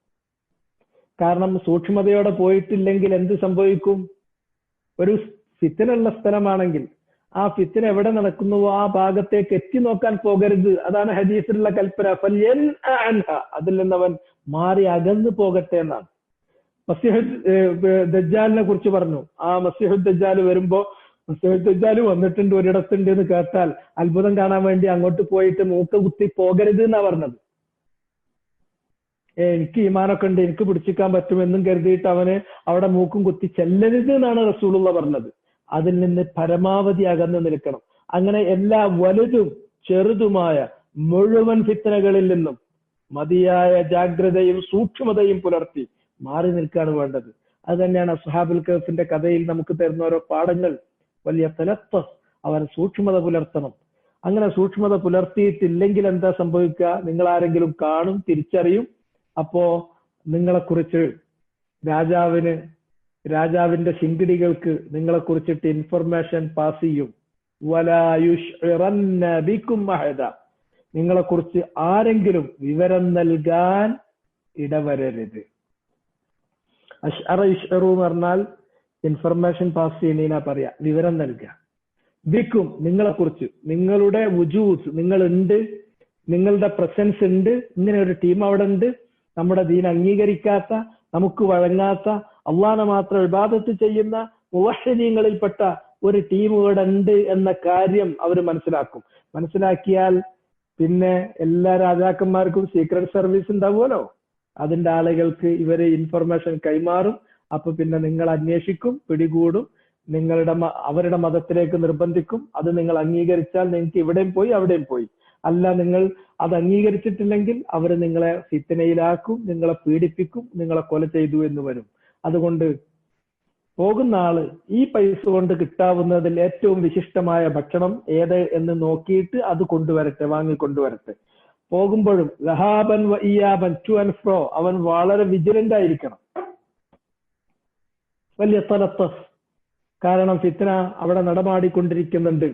Speaker 1: കാരണം സൂക്ഷ്മതയോടെ പോയിട്ടില്ലെങ്കിൽ എന്ത് സംഭവിക്കും? ഒരു ഫിത്നുള്ള സ്ഥലമാണെങ്കിൽ ആ ഫിത്ന എവിടെ നടക്കുന്നുവോ ആ ഭാഗത്തേക്ക് എത്തി നോക്കാൻ പോകരുത്. അതാണ് ഹദീസിലുള്ള കൽപ്പന. അതിൽ നിന്നവൻ മാറി അകന്നു പോകട്ടെ എന്നാണ്. ദജ്ജാലിനെ കുറിച്ച് പറഞ്ഞു. ആ മസീഹുദ് ദജ്ജാൽ വരുമ്പോ, മസീഹുദ് ദജ്ജാൽ വന്നിട്ടുണ്ട് ഒരിടത്തുണ്ട് എന്ന് കേട്ടാൽ അത്ഭുതം കാണാൻ വേണ്ടി അങ്ങോട്ട് പോയിട്ട് മൂക്ക് കുത്തി പോകരുത് എന്നാ പറഞ്ഞത്. എനിക്ക് ഈമാനൊക്കെ ഉണ്ട്, എനിക്ക് പിടിച്ചിക്കാൻ പറ്റുമെന്നും കരുതിയിട്ട് അവന് അവിടെ മൂക്കും കുത്തി ചെല്ലരുത് എന്നാണ് റസൂലുള്ള പറഞ്ഞത്. അതിൽ നിന്ന് പരമാവധി അകന്നു നിൽക്കണം. അങ്ങനെ എല്ലാ വലുതും ചെറുതുമായ മുഴുവൻ ഫിത്നകളിൽ നിന്നും മതിയായ ജാഗ്രതയും സൂക്ഷ്മതയും പുലർത്തി മാറി നിൽക്കാണ് വേണ്ടത്. അത് തന്നെയാണ് അസ്ഹാബുൽ കഹ്ഫിന്റെ കഥയിൽ നമുക്ക് തരുന്ന ഓരോ പാഠങ്ങൾ. വലിയ തലത്തഫ്, അവൻ സൂക്ഷ്മത പുലർത്തണം. അങ്ങനെ സൂക്ഷ്മത പുലർത്തിയിട്ടില്ലെങ്കിൽ എന്താ സംഭവിക്കുക? നിങ്ങൾ ആരെങ്കിലും കാണും, തിരിച്ചറിയും. അപ്പോ നിങ്ങളെക്കുറിച്ച് രാജാവിന്റെ ശിങ്കിടികൾക്ക് നിങ്ങളെ കുറിച്ചിട്ട് ഇൻഫർമേഷൻ പാസ് ചെയ്യും. നിങ്ങളെ കുറിച്ച് ആരെങ്കിലും വിവരം നൽകാൻ ഇടവരരുത്. അഷ്അറു എന്ന് പറഞ്ഞാൽ ഇൻഫർമേഷൻ പാസ് ചെയ്യുന്നതിനാ പറയാ, വിവരം നൽകുക. ബിക്കും, നിങ്ങളെ കുറിച്ച്, നിങ്ങളുടെ വുജൂദ്, നിങ്ങളുണ്ട്, നിങ്ങളുടെ പ്രസൻസ് ഉണ്ട്, ഇങ്ങനെ ഒരു ടീം അവിടെ ഉണ്ട്, നമ്മുടെ ദീൻ അംഗീകരിക്കാത്ത, നമുക്ക് വഴങ്ങാത്ത, അള്ളാഹനെ മാത്രം ഇബാദത്ത് ചെയ്യുന്ന മുവഹ്ഹിദീങ്ങളിൽപ്പെട്ട ഒരു ടീം ഇവിടെ ഉണ്ട് എന്ന കാര്യം അവർ മനസ്സിലാക്കും. മനസ്സിലാക്കിയാൽ പിന്നെ എല്ലാ രാജാക്കന്മാർക്കും സീക്രട്ട് സർവീസ് ഉണ്ടാവുമല്ലോ, അതിന്റെ ആളുകൾക്ക് ഇവര് ഇൻഫർമേഷൻ കൈമാറും. അപ്പൊ പിന്നെ നിങ്ങൾ അന്വേഷിക്കും, പിടികൂടും, അവരുടെ മതത്തിലേക്ക് നിർബന്ധിക്കും. അത് നിങ്ങൾ അംഗീകരിച്ചാൽ നിങ്ങൾക്ക് ഇവിടെയും പോയി അവിടെയും പോയി. അല്ല, നിങ്ങൾ അത് അംഗീകരിച്ചിട്ടില്ലെങ്കിൽ അവർ നിങ്ങളെ ഫിത്നയിലാക്കും, നിങ്ങളെ പീഡിപ്പിക്കും, നിങ്ങളെ കൊല ചെയ്തു എന്ന് വരും. അതുകൊണ്ട് പോകുന്ന ആള് ഈ പൈസ കൊണ്ട് കിട്ടാവുന്നതിൽ ഏറ്റവും വിശിഷ്ടമായ ഭക്ഷണം ഏത് എന്ന് നോക്കിയിട്ട് അത് കൊണ്ടുവരട്ടെ, വാങ്ങിക്കൊണ്ടുവരട്ടെ. പോകുമ്പോഴും ലഹാബൻ വഇയാബൻ, ടു ആൻഡ് ഫ്രോ, അവൻ വളരെ വിജിലന്റ് ആയിരിക്കണം. വലിയ തലത്തഫ്, കാരണം ഫിത്ന അവിടെ നടമാടിക്കൊണ്ടിരിക്കുന്നുണ്ട്.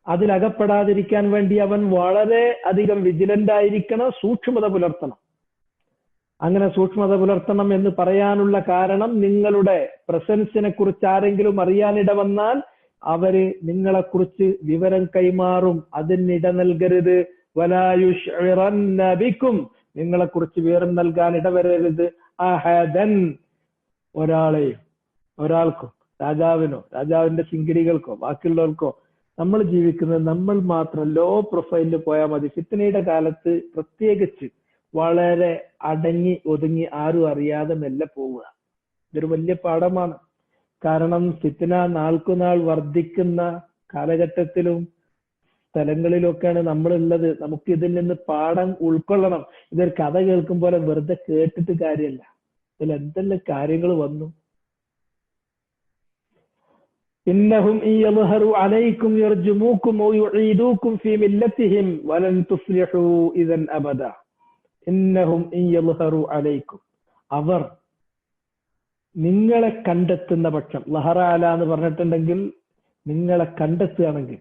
Speaker 1: അതിലകപ്പെടാതിരിക്കാൻ വേണ്ടി അവൻ വളരെ അധികം വിജിലന്റ് ആയിരിക്കണം, സൂക്ഷ്മത പുലർത്തണം. അങ്ങനെ സൂക്ഷ്മത പുലർത്തണം എന്ന് പറയാനുള്ള കാരണം, നിങ്ങളുടെ പ്രസൻസിനെ കുറിച്ച് ആരെങ്കിലും അറിയാനിട വന്നാൽ അവര് നിങ്ങളെക്കുറിച്ച് വിവരം കൈമാറും. അതിനിട നൽകരുത്. വലായുശ്ഇറന്ന ബിക്കും, നിങ്ങളെക്കുറിച്ച് വിവരം നൽകാൻ ഇടവരരുത് അഹദൻ, ഒരാൾക്കും, രാജാവിനോ രാജാവിന്റെ ചിങ്കിടികൾക്കോ ബാക്കിയുള്ളവർക്കോ. നമ്മൾ ജീവിക്കുന്നത് നമ്മൾ മാത്രം ലോ പ്രൊഫൈലിൽ പോയാൽ മതി. ഫിത്നയുടെ കാലത്ത് പ്രത്യേകിച്ച് വളരെ അടങ്ങി ഒതുങ്ങി ആരും അറിയാതെ മെല്ലെ പോവുക. ഇതൊരു വലിയ പാഠമാണ്. കാരണം ഫിത്ന നാൾക്കുനാൾ വർദ്ധിക്കുന്ന കാലഘട്ടത്തിലും സ്ഥലങ്ങളിലൊക്കെയാണ് നമ്മളുള്ളത്. നമുക്ക് ഇതിൽ നിന്ന് പാഠം ഉൾക്കൊള്ളണം. ഇതൊരു കഥ കേൾക്കും പോലെ വെറുതെ കേട്ടിട്ട് കാര്യമല്ല. ഇതിൽ എന്തെല്ലാം കാര്യങ്ങൾ വന്നു. ഇന്നഹും ഇൻ യദ്ഹറു അലൈക്കും യർജുമൂക്കും ഔ യുഈദൂക്കും ഫീ മില്ലത്തിഹിം വലൻ തുഫ്ലിഹൂ ഇദൻ അബദ. ഇന്നഹും ഇൻ യദ്ഹറു അലൈക്കും, അവർ നിങ്ങളെ കണ്ടെത്തുന്ന പക്ഷം, ലഹറ അല എന്ന് പറഞ്ഞിട്ടുണ്ടെങ്കിൽ നിങ്ങളെ കണ്ടെത്തുകയാണെങ്കിൽ,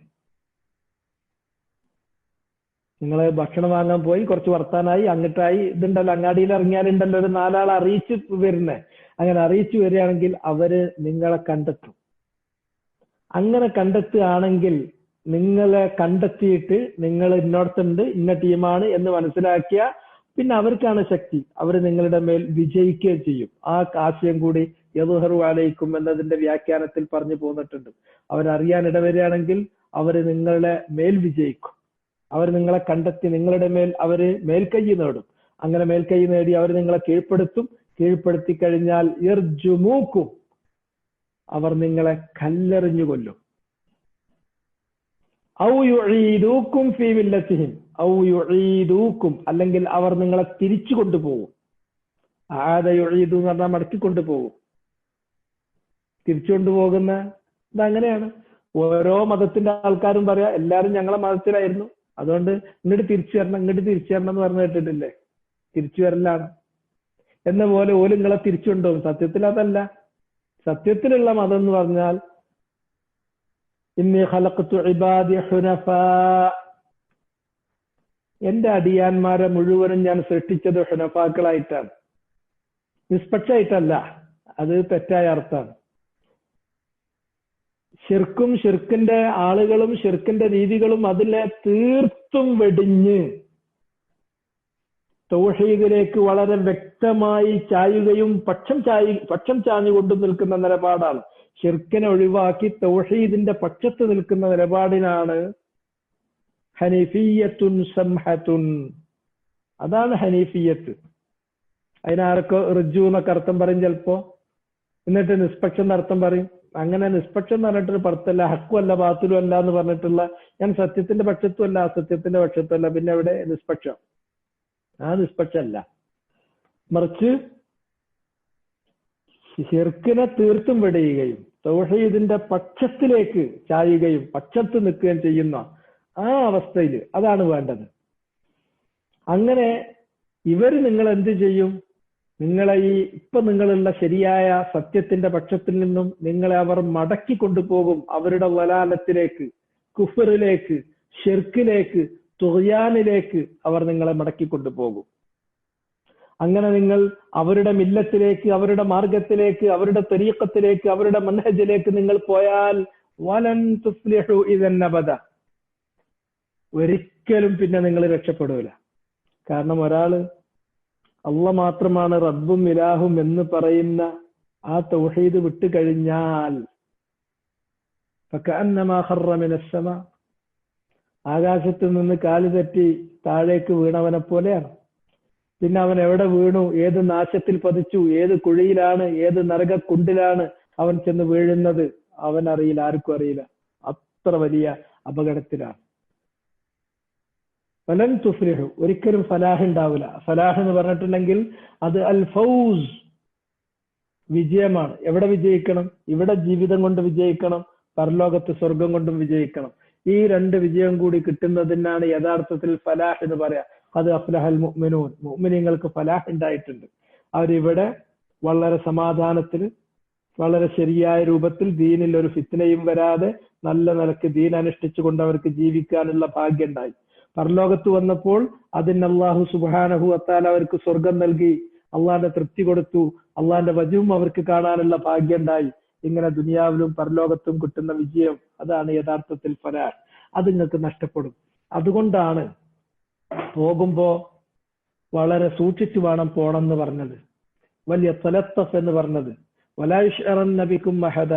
Speaker 1: നിങ്ങളെ ഭക്ഷണം വാങ്ങാൻ പോയി കുറച്ച് വർത്താനായി അങ്ങോട്ടായി ഇതുണ്ടല്ലോ, അങ്ങാടിയിൽ ഇറങ്ങിയാലുണ്ടല്ലോ ഒരു 4 ആൾ അറിയിച്ചു വരുന്നേ, അങ്ങനെ അറിയിച്ചു വരികയാണെങ്കിൽ അവര് നിങ്ങളെ കണ്ടെത്തും. അങ്ങനെ കണ്ടെത്തുകയാണെങ്കിൽ നിങ്ങളെ കണ്ടെത്തിയിട്ട് നിങ്ങൾ ഇന്നോടത്തുണ്ട്, ഇന്ന ടീമാണ് എന്ന് മനസ്സിലാക്കിയ പിന്നെ അവർക്കാണ് ശക്തി. അവർ നിങ്ങളുടെ മേൽ വിജയിക്കുകയും ചെയ്യും. ആ ആശയം കൂടി യദ്ഹറു അലൈക്കും എന്നതിന്റെ വ്യാഖ്യാനത്തിൽ പറഞ്ഞു പോന്നിട്ടുണ്ട്. അവരറിയാൻ ഇടവരികയാണെങ്കിൽ അവര് നിങ്ങളുടെ മേൽ വിജയിക്കും. അവർ നിങ്ങളെ കണ്ടെത്തി നിങ്ങളുടെ മേൽ അവര് മേൽക്കൈ നേടും. അങ്ങനെ മേൽക്കൈ നേടി അവർ നിങ്ങളെ കീഴ്പ്പെടുത്തും. കീഴ്പ്പെടുത്തി കഴിഞ്ഞാൽ യർജുമൂക്കും, അവർ നിങ്ങളെ കല്ലെറിഞ്ഞു കൊല്ലും. ഔ യുഈദൂക്കും ഫീ മില്ലത്തിഹിം, ഔ യുഈദൂക്കും, അല്ലെങ്കിൽ അവർ നിങ്ങളെ തിരിച്ചു കൊണ്ടുപോകും. ആദ യുഈദു എന്ന് പറഞ്ഞാൽ മടക്കി കൊണ്ടുപോകും. തിരിച്ചു കൊണ്ടുപോകുന്ന ഇതങ്ങനെയാണ്. ഓരോ മതത്തിന്റെ ആൾക്കാരും പറയാ എല്ലാരും ഞങ്ങളെ മതത്തിലായിരുന്നു, അതുകൊണ്ട് ഇങ്ങോട്ട് തിരിച്ചു വരണം, ഇങ്ങോട്ട് തിരിച്ചു വരണം എന്ന് പറഞ്ഞു കേട്ടിട്ടില്ലേ? തിരിച്ചു വരലാണ് എന്ന പോലെ ഓല് നിങ്ങളെ തിരിച്ചു കൊണ്ടുപോകും. സത്യത്തിൽ അതല്ല. സത്യത്തിലുള്ള മതം എന്ന് പറഞ്ഞാൽ ഇന്നി ഖലഖ്തു ഇബാദി ഹുനഫാ, എന്റെ അടിയാന്മാരെ മുഴുവനും ഞാൻ സൃഷ്ടിച്ചത് ഹുനഫാക്കളായിട്ടാണ്, നിഷ്പക്ഷമായിട്ടല്ല. അത് തെറ്റായ അർത്ഥമാണ്. ശിർക്കും ശിർക്കിന്റെ ആളുകളും ശിർക്കിന്റെ രീതികളും അതിലെ തീർത്തും വെടിഞ്ഞ് തൗഹീദിലേക്ക് വളരെ വ്യക്തമായി ചായുകയും പക്ഷം ചാഞ്ഞുകൊണ്ടു നിൽക്കുന്ന നിലപാടാണ്. ശിർക്കിനെ ഒഴിവാക്കി തൗഹീദിന്റെ പക്ഷത്ത് നിൽക്കുന്ന നിലപാടിനാണ് ഹനീഫിയ്യത്തുൻ സംഹത്തുൻ. അതാണ് ഹനീഫിയത്ത്. അതിനാരൊക്കെ റുജു എന്നൊക്കെ അർത്ഥം പറയും ചിലപ്പോ, എന്നിട്ട് നിഷ്പക്ഷം അർത്ഥം പറയും. അങ്ങനെ നിഷ്പക്ഷം എന്ന് പറഞ്ഞിട്ടൊരു പർത്തല്ല, ഹക്കും അല്ല ബാത്തിലും അല്ല എന്ന് പറഞ്ഞിട്ടുള്ള, ഞാൻ സത്യത്തിന്റെ പക്ഷത്തും അല്ല അസത്യത്തിന്റെ പക്ഷത്തും അല്ല, പിന്നെ എവിടെ നിഷ്പക്ഷം? ആ നിഷ്പക്ഷമല്ല. മറിച്ച് ശിർക്കിനെ തീർത്തും വെടിയുകയും തൗഹീദിന്റെ പക്ഷത്തിലേക്ക് ചായുകയും പക്ഷത്ത് നിൽക്കുകയും ചെയ്യുന്ന ആ അവസ്ഥയിൽ അതാണ് വേണ്ടത്. അങ്ങനെ ഇവര് നിങ്ങൾ എന്ത് ചെയ്യും? നിങ്ങളെ ഈ ഇപ്പൊ നിങ്ങളുള്ള ശരിയായ സത്യത്തിന്റെ പക്ഷത്തിൽ നിന്നും നിങ്ങളെ അവർ മടക്കി കൊണ്ടുപോകും അവരുടെ വലാലത്തിലേക്ക്, കുഫറിലേക്ക്, ഷിർക്കിലേക്ക്, തുഗ്യാനിലേക്ക് അവർ നിങ്ങളെ മടക്കി കൊണ്ടുപോകും. അങ്ങനെ നിങ്ങൾ അവരുടെ മില്ലത്തിലേക്ക്, അവരുടെ മാർഗത്തിലേക്ക്, അവരുടെ തരീഖത്തിലേക്ക്, അവരുടെ മൻഹജിലേക്ക് നിങ്ങൾ പോയാൽ വലൻ തുഫ്ലിഹു ഇദൻ അബദ, ഒരിക്കലും പിന്നെ നിങ്ങൾ രക്ഷപ്പെടൂല. കാരണം ഒരാള് അള്ളാഹ് മാത്രമാണ് റബ്ബും ഇലാഹും എന്ന് പറയുന്ന ആ തൗഹീദ് വിട്ടു കഴിഞ്ഞാൽ ഫകഅന്നമാ ഖറ മിനസ് സമാ, ആകാശത്ത് നിന്ന് കാല് തെറ്റി താഴേക്ക് വീണവനെ പോലെയാണ്. പിന്നെ അവൻ എവിടെ വീണു, ഏത് നാശത്തിൽ പതിച്ചു, ഏത് കുഴിയിലാണ്, ഏത് നരകക്കുണ്ടിലാണ് അവൻ ചെന്ന് വീഴുന്നത് അവൻ അറിയില്ല, ആർക്കും അറിയില്ല. അത്ര വലിയ അപകടത്തിലാണ്. ഫലൻ തുഫ്ലിഹു, ഒരിക്കലും ഫലാഹ് ഉണ്ടാവില്ല. ഫലാഹ് എന്ന് പറഞ്ഞിട്ടുണ്ടെങ്കിൽ അത് അൽ ഫൗസ്, വിജയമാണ്. എവിടെ വിജയിക്കണം? ഇവിടെ ജീവിതം കൊണ്ട് വിജയിക്കണം, പരലോകത്ത് സ്വർഗം കൊണ്ടും വിജയിക്കണം. ഈ 2 വിജയം കൂടി കിട്ടുന്നതിനാണ് യഥാർത്ഥത്തിൽ ഫലാഹ് എന്ന് പറയാ. അത് അഫ്ലഹൽ മുഅ്മിനൂൻ, മുഅ്മിനീങ്ങൾക്ക് ഫലാഹ് ഉണ്ടായിട്ടുണ്ട്. അവരിവിടെ വളരെ സമാധാനത്തിൽ, വളരെ ശരിയായ രൂപത്തിൽ ദീനിൽ ഒരു ഫിത്നയും വരാതെ നല്ല നിലക്ക് ദീൻ അനുഷ്ഠിച്ചുകൊണ്ട് അവർക്ക് ജീവിക്കാനുള്ള ഭാഗ്യം ഉണ്ടായി. പരലോകത്ത് വന്നപ്പോൾ അതിന് അല്ലാഹു സുബ്ഹാനഹു വതആല അവർക്ക് സ്വർഗം നൽകി. അള്ളാന്റെ തൃപ്തി കൊടുത്തു, അള്ളാന്റെ വജുവും അവർക്ക് കാണാനുള്ള ഭാഗ്യം ഉണ്ടായി. ഇങ്ങനെ ദുനിയാവിലും പരലോകത്തും കിട്ടുന്ന വിജയം, അതാണ് യഥാർത്ഥത്തിൽ ഫലാഹ്. അത് നിങ്ങൾക്ക് നഷ്ടപ്പെടും. അതുകൊണ്ടാണ് പോകുമ്പോ വളരെ സൂക്ഷിച്ചു വേണം പോണം എന്ന് പറഞ്ഞത്. വലിയ തലത്തഫ് എന്ന് പറഞ്ഞത്. വലായിഷറൻ നബിക്കും മഹദ,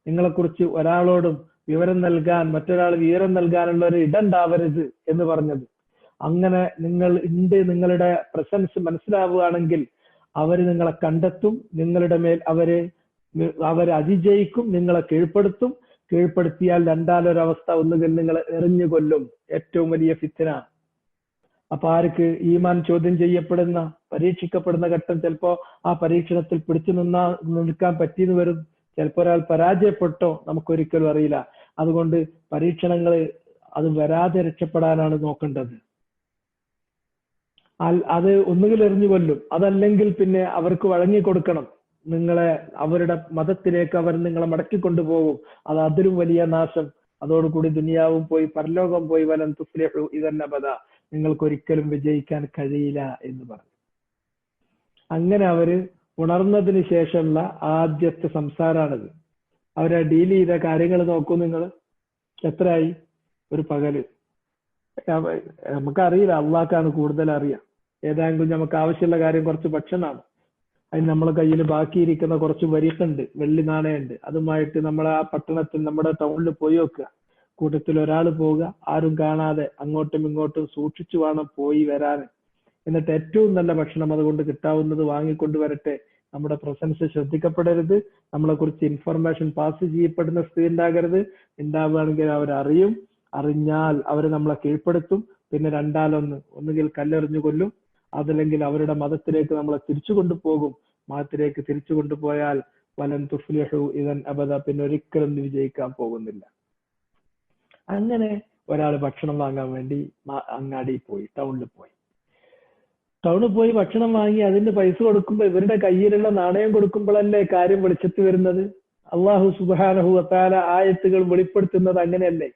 Speaker 1: നിങ്ങളെക്കുറിച്ച് ഒരാളോടും വിവരം നൽകാൻ, മറ്റൊരാൾ വിവരം നൽകാനുള്ള ഒരു ഇടണ്ടാവരുത് എന്ന് പറഞ്ഞത്. അങ്ങനെ നിങ്ങളുടെ പ്രസൻസ് മനസ്സിലാവുകയാണെങ്കിൽ അവര് നിങ്ങളെ കണ്ടെത്തും, നിങ്ങളുടെ മേൽ അവരെ അതിജയിക്കും, നിങ്ങളെ കീഴ്പ്പെടുത്തും. കീഴ്പ്പെടുത്തിയാൽ രണ്ടാലൊരവസ്ഥ, ഒന്നുകിൽ നിങ്ങളെ എറിഞ്ഞു കൊല്ലും, ഏറ്റവും വലിയ ഫിത്ന. അപ്പൊ ആർക്ക് ഈമാൻ ചോദ്യം ചെയ്യപ്പെടുന്ന, പരീക്ഷിക്കപ്പെടുന്ന ഘട്ടം, ചിലപ്പോ ആ പരീക്ഷണത്തിൽ പിടിച്ചു നിൽക്കാൻ പറ്റിയെന്ന് വരും. ചിലപ്പോ ഒരാൾ പരാജയപ്പെട്ടോ നമുക്കൊരിക്കലും അറിയില്ല. അതുകൊണ്ട് പരീക്ഷണങ്ങൾ അത് വരാതെ രക്ഷപ്പെടാനാണ് നോക്കേണ്ടത്. അത് ഒന്നുകിൽ എറിഞ്ഞു കൊല്ലും, അതല്ലെങ്കിൽ പിന്നെ അവർക്ക് വഴങ്ങിക്കൊടുക്കണം. അവരുടെ മതത്തിലേക്ക് അവർ നിങ്ങളെ മടക്കിക്കൊണ്ടുപോകും. അത് അതിലും വലിയ നാശം. അതോടുകൂടി ദുനിയാവും പോയി പരലോകം പോയി. വലൻ തുഫ്ലിഹു ഇദൻ അബദ, നിങ്ങൾക്ക് ഒരിക്കലും വിജയിക്കാൻ കഴിയില്ല എന്ന് പറഞ്ഞു. അങ്ങനെ അവര് ഉണർന്നതിന് ശേഷമുള്ള ആദ്യത്തെ സംസാരമാണിത്. അവരെ ഡീൽ ചെയ്ത കാര്യങ്ങൾ നോക്കൂ നിങ്ങൾ. എത്രയായി? ഒരു പകല്. നമുക്കറിയില്ല, അള്ളാഹ്ക്കാണ് കൂടുതൽ അറിയാം. ഏതായെങ്കിലും നമുക്ക് ആവശ്യമുള്ള കാര്യം കുറച്ച് ഭക്ഷണമാണ്. അതിന് നമ്മളെ കയ്യിൽ ബാക്കിയിരിക്കുന്ന കുറച്ച് വരിക്കുണ്ട്, വെള്ളി നാണയമുണ്ട്. അതുമായിട്ട് നമ്മൾ ആ പട്ടണത്തിൽ, നമ്മുടെ ടൗണിൽ പോയി വെക്കുക. കൂട്ടത്തിൽ ഒരാൾ പോവുക, ആരും കാണാതെ അങ്ങോട്ടും ഇങ്ങോട്ടും സൂക്ഷിച്ചു വേണം പോയി വരാൻ. എന്നിട്ട് ഏറ്റവും നല്ല ഭക്ഷണം അതുകൊണ്ട് കിട്ടാവുന്നത് വാങ്ങിക്കൊണ്ടുവരട്ടെ. നമ്മുടെ പ്രസൻസ് ശ്രദ്ധിക്കപ്പെടരുത്, നമ്മളെ കുറിച്ച് ഇൻഫർമേഷൻ പാസ് ചെയ്യപ്പെടുന്ന സ്ഥിതി ഉണ്ടാകരുത്. ഉണ്ടാവുകയാണെങ്കിൽ അവരറിയും, അറിഞ്ഞാൽ അവർ നമ്മളെ കീഴ്പ്പെടുത്തും. പിന്നെ ഒന്നുകിൽ കല്ലെറിഞ്ഞു കൊല്ലും, അതല്ലെങ്കിൽ അവരുടെ മതത്തിലേക്ക് നമ്മളെ തിരിച്ചു കൊണ്ടുപോകും. മതത്തിലേക്ക് തിരിച്ചു കൊണ്ടുപോയാൽ വലൻ തുഫ്ലിഹു ഇദൻ അബദ, പിന്നെ ഒരിക്കലും വിജയിക്കാൻ പോകുന്നില്ല. അങ്ങനെ ഒരാൾ ഭക്ഷണം വാങ്ങാൻ വേണ്ടി അങ്ങാടിയിൽ പോയി, ടൗണിൽ പോയി ഭക്ഷണം വാങ്ങി അതിന്റെ പൈസ കൊടുക്കുമ്പോൾ ഇവരുടെ കയ്യിലുള്ള നാണയം കൊടുക്കുമ്പോഴല്ലേ കാര്യം വെളിച്ചത്ത് വരുന്നത്. അള്ളാഹു സുബ്ഹാനഹു വ തആല ആയത്തുകൾ വെളിപ്പെടുത്തുന്നത് അങ്ങനെയല്ലേ.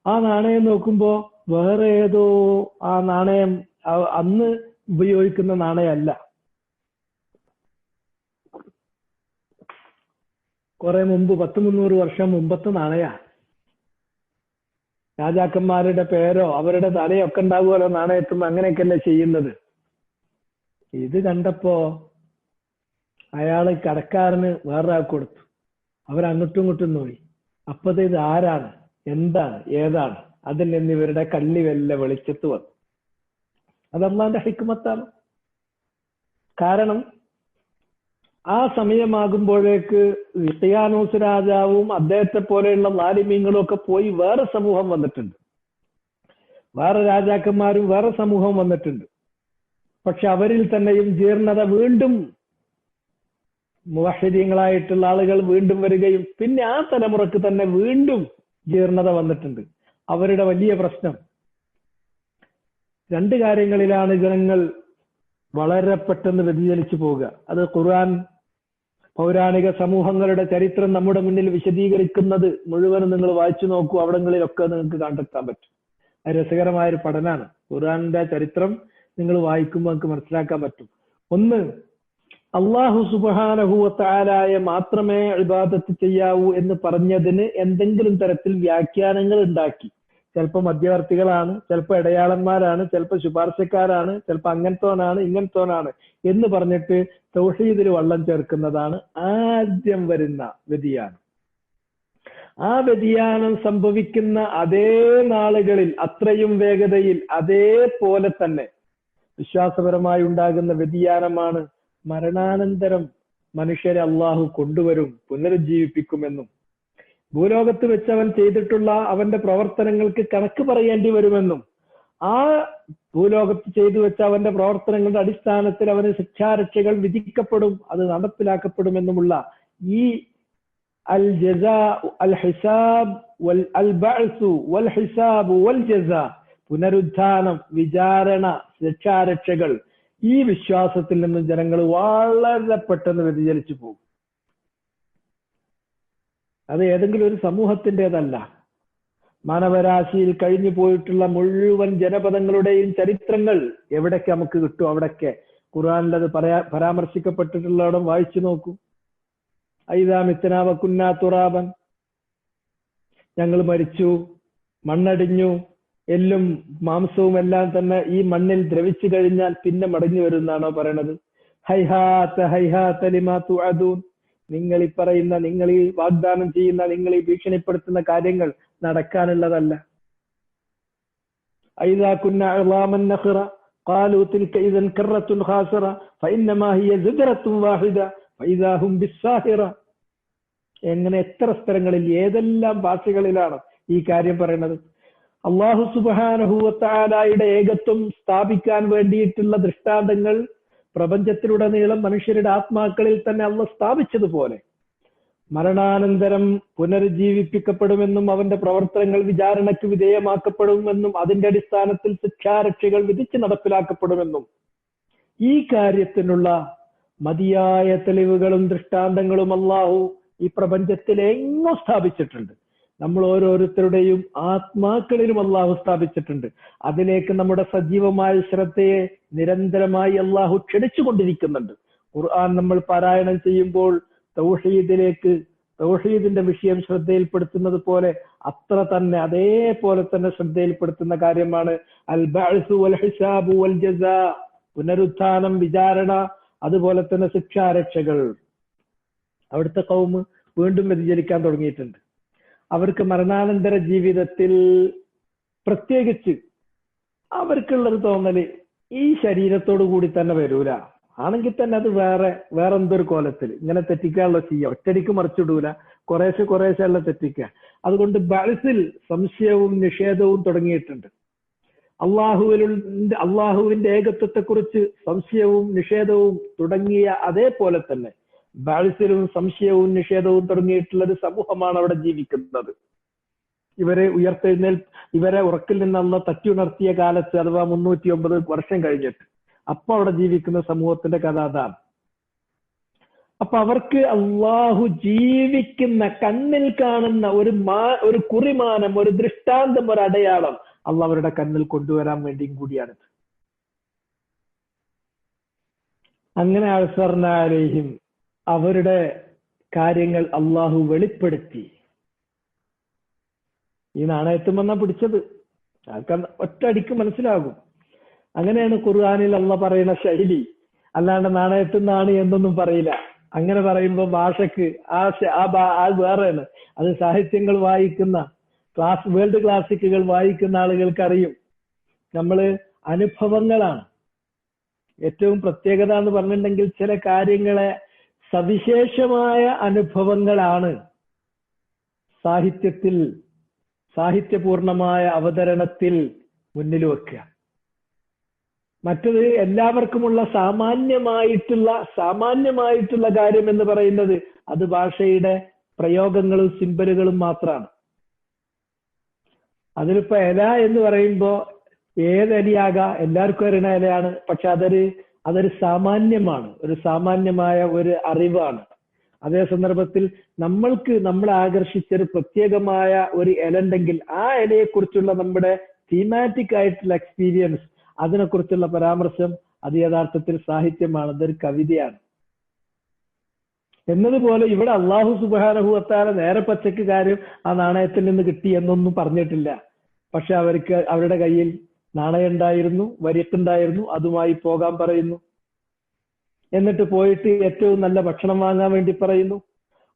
Speaker 1: ആ നാണയം നോക്കുമ്പോ വേറെ ഏതോ ആ നാണയം അന്ന് ഉപയോഗിക്കുന്ന നാണയമല്ല, കുറെ മുമ്പ് 100-300 വർഷം മുമ്പത്തെ നാണയ. രാജാക്കന്മാരുടെ പേരോ അവരുടെ തലയോ ഒക്കെ ഉണ്ടാവുമല്ലോ നാണയത്തും, അങ്ങനെയൊക്കെയല്ലേ ചെയ്യുന്നത്. ഇത് കണ്ടപ്പോ അയാള് കടക്കാരന് വേറൊരാൾക്ക് കൊടുത്തു. അവരങ്ങോട്ടും ഇങ്ങോട്ടും നോയി. അപ്പത് ഇത് ആരാണ്, എന്താണ്, ഏതാണ്, അതിൽ നിന്ന് ഇവരുടെ കണ്ണി വല്ല വെളിച്ചത്ത് വന്നു. അത് അല്ലാഹുവിന്റെ ഹിക്മത്താണ്. കാരണം ആ സമയമാകുമ്പോഴേക്ക് ഹിഖ്യാനൂസ് രാജാവും അദ്ദേഹത്തെ പോലെയുള്ള ലാലിമീങ്ങളും ഒക്കെ പോയി വേറെ സമൂഹം വന്നിട്ടുണ്ട്, വേറെ രാജാക്കന്മാരും വേറെ സമൂഹം വന്നിട്ടുണ്ട്. പക്ഷെ അവരിൽ തന്നെയും ജീർണത വീണ്ടും മുവഹ്ഹിദീങ്ങളായിട്ടുള്ള ആളുകൾ വീണ്ടും വരികയും പിന്നെ ആ തലമുറക്ക് തന്നെ വീണ്ടും ജീർണത വന്നിട്ടുണ്ട്. അവരുടെ വലിയ പ്രശ്നം രണ്ട് കാര്യങ്ങളിലാണ് ജനങ്ങൾ വളരെ പെട്ടെന്ന് വ്യതിചലിച്ചു പോവുക. അത് ഖുർആൻ പൗരാണിക സമൂഹങ്ങളുടെ ചരിത്രം നമ്മുടെ മുന്നിൽ വിശദീകരിക്കുന്നത് മുഴുവനും നിങ്ങൾ വായിച്ചു നോക്കൂ. അവിടങ്ങളിലൊക്കെ നിങ്ങൾക്ക് കണ്ടെത്താൻ പറ്റും. അത് രസകരമായൊരു പഠനമാണ്. ഖുർആന്റെ ചരിത്രം നിങ്ങൾ വായിക്കുമ്പോൾ നിങ്ങൾക്ക് മനസ്സിലാക്കാൻ പറ്റും. ഒന്ന്, അള്ളാഹു സുബ്ഹാനഹു വ തആലയെ മാത്രമേ ഇബാദത്ത് ചെയ്യാവൂ എന്ന് പറഞ്ഞതിന് എന്തെങ്കിലും തരത്തിൽ വ്യാഖ്യാനങ്ങൾ ഉണ്ടാക്കി. ചിലപ്പോൾ മധ്യവർത്തികളാണ്, ചിലപ്പോൾ ഇടയാളന്മാരാണ്, ചിലപ്പോൾ ശുപാർശക്കാരാണ്, ചിലപ്പോൾ അങ്ങനത്തോനാണ് ഇങ്ങനത്തോനാണ് എന്ന് പറഞ്ഞിട്ട് തൗഹീദിൽ വള്ളം ചേർക്കുന്നതാണ് ആദ്യം വരുന്ന വ്യതിയാനം. ആ വ്യതിയാനം സംഭവിക്കുന്ന അതേ നാളുകളിൽ, അത്രയും വേഗതയിൽ, അതേപോലെ തന്നെ വിശ്വാസപരമായി ഉണ്ടാകുന്ന വ്യതിയാനമാണ് മരണാനന്തരം മനുഷ്യരെ അള്ളാഹു കൊണ്ടുവരും, പുനരുജ്ജീവിപ്പിക്കുമെന്നും ഭൂലോകത്ത് വെച്ച് അവൻ ചെയ്തിട്ടുള്ള അവന്റെ പ്രവർത്തനങ്ങൾക്ക് കണക്ക് പറയേണ്ടി വരുമെന്നും ആ ഭൂലോകത്ത് ചെയ്തു വെച്ച അവന്റെ പ്രവർത്തനങ്ങളുടെ അടിസ്ഥാനത്തിൽ അവന് ശിക്ഷാരക്ഷകൾ വിധിക്കപ്പെടും, അത് നടപ്പിലാക്കപ്പെടുമെന്നുമുള്ള ഈ അൽ ജസാ അൽ ഹിസാബ് വൽ അൽ ബഅ്സു വൽ ഹിസാബ് വൽ ജസാ, പുനരുദ്ധാനം, വിചാരണ, ശിക്ഷാരക്ഷകൾ, ഈ വിശ്വാസത്തിൽ നിന്ന് ജനങ്ങൾ വളരെ പെട്ടെന്ന് വ്യതിചലിച്ചു പോകും. അത് ഏതെങ്കിലും ഒരു സമൂഹത്തിൻ്റെതല്ല. മാനവരാശിയിൽ കഴിഞ്ഞു പോയിട്ടുള്ള മുഴുവൻ ജനപദങ്ങളുടെയും ചരിത്രങ്ങൾ എവിടൊക്കെ നമുക്ക് കിട്ടും അവിടൊക്കെ ഖുർആനിൽ അത് പരാമർശിക്കപ്പെട്ടിട്ടുള്ളവിടം വായിച്ചു നോക്കൂ. ഐദാ മിത്നാ വകുന്നാ തുറാബൻ, ഞങ്ങൾ മരിച്ചു, മണ്ണടിഞ്ഞു, എല്ലും മാംസവും എല്ലാം തന്നെ ഈ മണ്ണിൽ ദ്രവിച്ചു കഴിഞ്ഞാൽ പിന്നെ മടങ്ങി വരുന്നാണോ പറയണത്? ഹൈഹാത്ത ഹൈഹാത്ത ലിമാ തുഅദൂൻ, നിങ്ങൾ ഈ പറയുന്ന, നിങ്ങൾ ഈ വാഗ്ദാനം ചെയ്യുന്ന, നിങ്ങൾ ഈ ഭീഷണിപ്പെടുത്തുന്ന കാര്യങ്ങൾ നടക്കാനുള്ളതല്ല. ഐദാ കുന്നാ ഇളാമൻ നഖറ ഖാലൂ തിൽക ഇദൻ കറത്തുൻ ഖാസിറ ഫഇന്നമാ ഹിയ സിദ്റത്തുൻ വാഹിദ ഫഇദാ ഹും ബിസ്സാഹിറ. എങ്ങനെ എത്ര സ്ഥലങ്ങളിൽ ഏതെല്ലാം ഭാഷകളിലാണ് ഈ കാര്യം പറയുന്നത്? അല്ലാഹു സുബ്ഹാനഹു വ തആലയുടെ ഏകത്വം സ്ഥാപിക്കാൻ വേണ്ടിയിട്ടുള്ള ദൃഷ്ടാന്തങ്ങൾ പ്രപഞ്ചത്തിലുടനീളം മനുഷ്യരുടെ ആത്മാക്കളിൽ തന്നെ അല്ലാഹു സ്ഥാപിച്ചതുപോലെ മരണാനന്തരം പുനരുജ്ജീവിപ്പിക്കപ്പെടുമെന്നും അവന്റെ പ്രവർത്തനങ്ങൾ വിചാരണയ്ക്ക് വിധേയമാക്കപ്പെടുമെന്നും അതിന്റെ അടിസ്ഥാനത്തിൽ ശിക്ഷാരക്ഷകൾ വിധിച്ച് നടപ്പിലാക്കപ്പെടുമെന്നും ഈ കാര്യത്തിനുള്ള മതിയായ തെളിവുകളും ദൃഷ്ടാന്തങ്ങളും അല്ലാഹു ഈ പ്രപഞ്ചത്തിൽ എങ്ങോ സ്ഥാപിച്ചിട്ടുണ്ട്. നമ്മൾ ഓരോരുത്തരുടെയും ആത്മാക്കളിലും അല്ലാഹു സ്ഥാപിച്ചിട്ടുണ്ട്. അതിലേക്ക് നമ്മുടെ സജീവമായ ശ്രദ്ധയെ നിരന്തരമായി അല്ലാഹു ക്ഷണിച്ചുകൊണ്ടിരിക്കുന്നുണ്ട്. ഖുർആൻ നമ്മൾ പാരായണം ചെയ്യുമ്പോൾ തൗഹീദിലേക്ക്, തൗഹീദിന്റെ വിഷയം ശ്രദ്ധയിൽപ്പെടുത്തുന്നത് പോലെ അത്ര തന്നെ അതേപോലെ തന്നെ ശ്രദ്ധയിൽപ്പെടുത്തുന്ന കാര്യമാണ് അൽ ബഅ്സു വൽ ഹിസാബു വൽ ജസാ, പുനരുത്ഥാനം, വിചാരണ, അതുപോലെ തന്നെ ശിക്ഷാരക്ഷകൾ. അവിടുത്തെ ഖൗമ് വീണ്ടും വ്യതിചലിക്കാൻ തുടങ്ങിയിട്ടുണ്ട്. അവർക്ക് മരണാനന്തര ജീവിതത്തിൽ പ്രത്യേകിച്ച് അവർക്കുള്ളൊരു തോന്നല് ഈ ശരീരത്തോടു കൂടി തന്നെ വരൂല, ആണെങ്കിൽ തന്നെ അത് വേറെ എന്തൊരു കോലത്തിൽ ഇങ്ങനെ തെറ്റിക്കാനുള്ള ചെയ്യുക, ഒറ്റടിക്ക് മറിച്ചിടൂല, കുറേശ്ശെ ഉള്ള തെറ്റിക്കുക. അതുകൊണ്ട് ബഅ്സിൽ സംശയവും നിഷേധവും തുടങ്ങിയിട്ടുണ്ട്. അള്ളാഹുവിന്റെ ഏകത്വത്തെക്കുറിച്ച് സംശയവും നിഷേധവും തുടങ്ങിയ അതേപോലെ തന്നെ ബഅ്സിലും സംശയവും നിഷേധവും തുടങ്ങിയിട്ടുള്ള ഒരു സമൂഹമാണ് അവിടെ ജീവിക്കുന്നത്. ഇവരെ ഉറക്കിൽ നിന്നുള്ള തട്ടിയുണർത്തിയ കാലത്ത്, അഥവാ 309 വർഷം കഴിഞ്ഞിട്ട്, അപ്പൊ അവിടെ ജീവിക്കുന്ന സമൂഹത്തിന്റെ കഥ അതാണ്. അപ്പൊ അവർക്ക് അള്ളാഹു ജീവിക്കുന്ന, കണ്ണിൽ കാണുന്ന ഒരു കുറിമാനം, ഒരു ദൃഷ്ടാന്തം, ഒരു അടയാളം അള്ളാഹ് അവരുടെ കണ്ണിൽ കൊണ്ടുവരാൻ വേണ്ടിയും കൂടിയാണിത്. അങ്ങനെ അഅ്സർനാ അലൈഹിം, അവരുടെ കാര്യങ്ങൾ അള്ളാഹു വെളിപ്പെടുത്തി. ഈ നാണയത്തും വന്നാ പിടിച്ചത് ഒറ്റയടിക്ക് മനസ്സിലാകും. അങ്ങനെയാണ് ഖുർആനിൽ അള്ളാഹ് പറയുന്ന ശൈലി. അല്ലാണ്ട് നാണയത്തുനിന്നാണ് എന്നൊന്നും പറയില്ല. അങ്ങനെ പറയുമ്പോൾ ഭാഷക്ക് ആ വേറെയാണ്. അത് സാഹിത്യങ്ങൾ വായിക്കുന്ന, വേൾഡ് ക്ലാസിക്കുകൾ വായിക്കുന്ന ആളുകൾക്ക് അറിയും. നമ്മള് അനുഭവങ്ങളാണ് ഏറ്റവും പ്രത്യേകത എന്ന് പറഞ്ഞിട്ടുണ്ടെങ്കിൽ, ചില കാര്യങ്ങളെ സവിശേഷമായ അനുഭവങ്ങളാണ് സാഹിത്യപൂർണമായ അവതരണത്തിൽ മുന്നിൽ വെക്കുക. മറ്റത് എല്ലാവർക്കുമുള്ള സാമാന്യമായിട്ടുള്ള കാര്യം എന്ന് പറയുന്നത് അത് ഭാഷയുടെ പ്രയോഗങ്ങളും സിംബലുകളും മാത്രമാണ്. അതിലിപ്പോ ഇല എന്ന് പറയുമ്പോ ഏതലിയാകാം, എല്ലാവർക്കും അറിയണ ഇലയാണ്. പക്ഷെ അതൊരു സാമാന്യമാണ്, ഒരു സാമാന്യമായ ഒരു അറിവാണ്. അതേ സന്ദർഭത്തിൽ നമ്മളെ ആകർഷിച്ചൊരു പ്രത്യേകമായ ഒരു ഇല ഉണ്ടെങ്കിൽ ആ ഇലയെക്കുറിച്ചുള്ള നമ്മുടെ തീമാറ്റിക് ആയിട്ടുള്ള എക്സ്പീരിയൻസ്, അതിനെക്കുറിച്ചുള്ള പരാമർശം, അത് യഥാർത്ഥത്തിൽ സാഹിത്യമാണ്, അതൊരു കവിതയാണ്. എന്നതുപോലെ ഇവിടെ അല്ലാഹു സുബ്ഹാനഹു വ തആല നേരെ പച്ചക്ക് കാര്യം ആ നാണയത്തിൽ നിന്ന് കിട്ടി എന്നൊന്നും പറഞ്ഞിട്ടില്ല. പക്ഷെ അവരുടെ കയ്യിൽ നാണയം ഉണ്ടായിരുന്നു, വരിക്കുണ്ടായിരുന്നു, അതുമായി പോകാൻ പറയുന്നു. എന്നിട്ട് പോയിട്ട് ഏറ്റവും നല്ല ഭക്ഷണം വാങ്ങാൻ വേണ്ടി പറയുന്നു.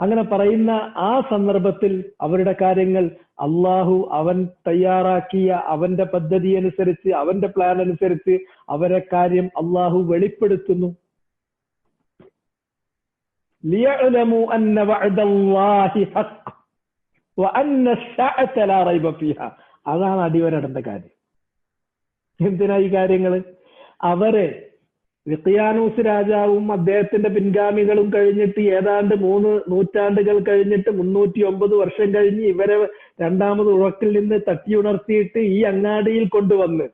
Speaker 1: അങ്ങനെ പറയുന്ന ആ സന്ദർഭത്തിൽ അവരുടെ കാര്യങ്ങൾ അള്ളാഹു അവൻ തയ്യാറാക്കിയ അവന്റെ പദ്ധതി അനുസരിച്ച്, അവന്റെ പ്ലാൻ അനുസരിച്ച് അവരെ കാര്യം അള്ളാഹു വെളിപ്പെടുത്തുന്നു. ലിയഅലമു അന്ന വഅദല്ലാഹി ഹഖ് വഅന്ന അസ്സഅത ലാ റൈബ ഫീഹാ. അതാണ് അടിവരടേണ്ട കാര്യം. എന്തിനാ ഈ കാര്യങ്ങള്? അവരെ വിഖിയാനൂസ് രാജാവും അദ്ദേഹത്തിന്റെ പിൻഗാമികളും കഴിഞ്ഞിട്ട് ഏതാണ്ട് 3 നൂറ്റാണ്ടുകൾ കഴിഞ്ഞിട്ട് 309 വർഷം കഴിഞ്ഞ് ഇവരെ രണ്ടാമത് ഉറക്കിൽ നിന്ന് തട്ടിയുണർത്തിയിട്ട് ഈ അങ്ങാടിയിൽ കൊണ്ടുവന്ന്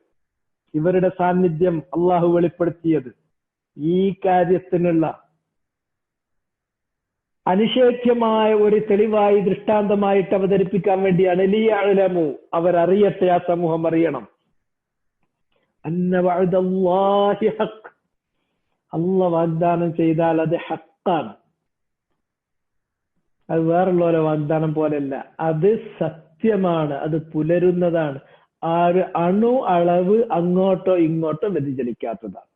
Speaker 1: ഇവരുടെ സാന്നിധ്യം അള്ളാഹു വെളിപ്പെടുത്തിയത് ഈ കാര്യത്തിനുള്ള അനിഷേധ്യമായ ഒരു തെളിവായി ദൃഷ്ടാന്തമായിട്ട് അവതരിപ്പിക്കാൻ വേണ്ടിയാണ് ലിയഅലമു, അവരറിയട്ടെ, ആ സമൂഹം അറിയണം, അന്ന വഅദല്ലാഹി ഹഖ്, അല്ലാഹ് വാഗ്ദാനം ചെയ്താൽ അത് ഹഖാണ്. അത് വേറുള്ളവരെ വാഗ്ദാനം പോലെയല്ല, അത് സത്യമാണ്, അത് പുലരുന്നതാണ്, ആ ഒരു അണു അളവ് അങ്ങോട്ടോ ഇങ്ങോട്ടോ വ്യതിചലിക്കാത്തതാണ്.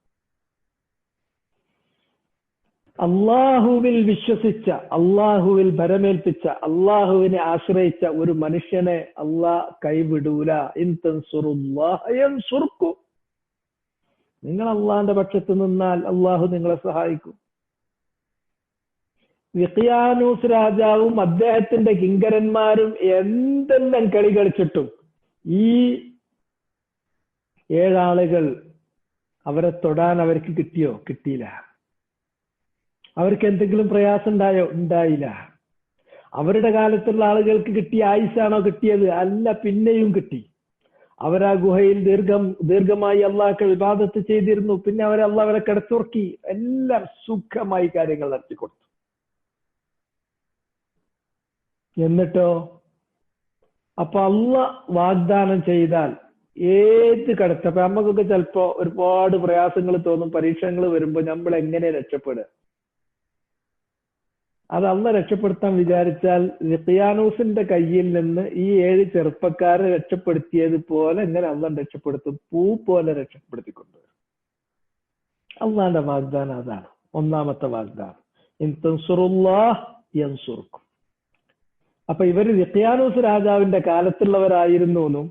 Speaker 1: അള്ളാഹുവിൽ വിശ്വസിച്ച, അള്ളാഹുവിൽ ഭരമേൽപ്പിച്ച, അള്ളാഹുവിനെ ആശ്രയിച്ച ഒരു മനുഷ്യനെ അള്ളാഹ് കൈവിടൂല. ഇൻ തൻസുറുല്ലാഹ യൻസുർക്കും, നിങ്ങൾ അള്ളാഹിന്റെ പക്ഷത്ത് നിന്നാൽ അള്ളാഹു നിങ്ങളെ സഹായിക്കും. വിഖിയാനൂസ് രാജാവും അദ്ദേഹത്തിന്റെ കിങ്കരന്മാരും എന്തെല്ലാം കളി കളിച്ചിട്ടും ഈ 7 ആളുകൾ അവരെ തൊടാൻ അവർക്ക് കിട്ടിയോ? കിട്ടിയില്ല. അവർക്ക് എന്തെങ്കിലും പ്രയാസം ഉണ്ടായോ? ഉണ്ടായില്ല. അവരുടെ കാലത്തുള്ള ആളുകൾക്ക് കിട്ടിയ ആയുസാണോ കിട്ടിയത്? അല്ല, പിന്നെയും കിട്ടി. അവരാ ഗുഹയിൽ ദീർഘമായി അള്ളാഹ്ക്ക് ഇബാദത്ത് ചെയ്തിരുന്നു. പിന്നെ അവരെ കിടത്തുറക്കി, എല്ലാം സുഖമായി കാര്യങ്ങൾ നടത്തിക്കൊടുത്തു. എന്നിട്ടോ അപ്പൊ അള്ളാഹ് വാഗ്ദാനം ചെയ്താൽ ഏത് അപ്പൊ നമുക്കൊക്കെ ചിലപ്പോ ഒരുപാട് പ്രയാസങ്ങൾ തോന്നും, പരീക്ഷണങ്ങൾ വരുമ്പോ നമ്മൾ എങ്ങനെ രക്ഷപ്പെടുക? അത് അള്ളാഹ് രക്ഷപ്പെടുത്താൻ വിചാരിച്ചാൽ ലിഖിയാനൂസിന്റെ കയ്യിൽ നിന്ന് ഈ 7 ചെറുപ്പക്കാരെ രക്ഷപ്പെടുത്തിയതുപോലെ എങ്ങനെ അള്ളാഹ് രക്ഷപ്പെടുത്തും? പൂ പോലെ രക്ഷപ്പെടുത്തിക്കൊണ്ടുവരും. അള്ളാന്റെ വാഗ്ദാനം അതാണ്, ഒന്നാമത്തെ വാഗ്ദാനം. ഇൻ തൻസുറുല്ലാഹ് യൻസുർക്കും. അപ്പൊ ഇവര് ലിഖിയാനൂസ് രാജാവിന്റെ കാലത്തുള്ളവരായിരുന്നു എന്നും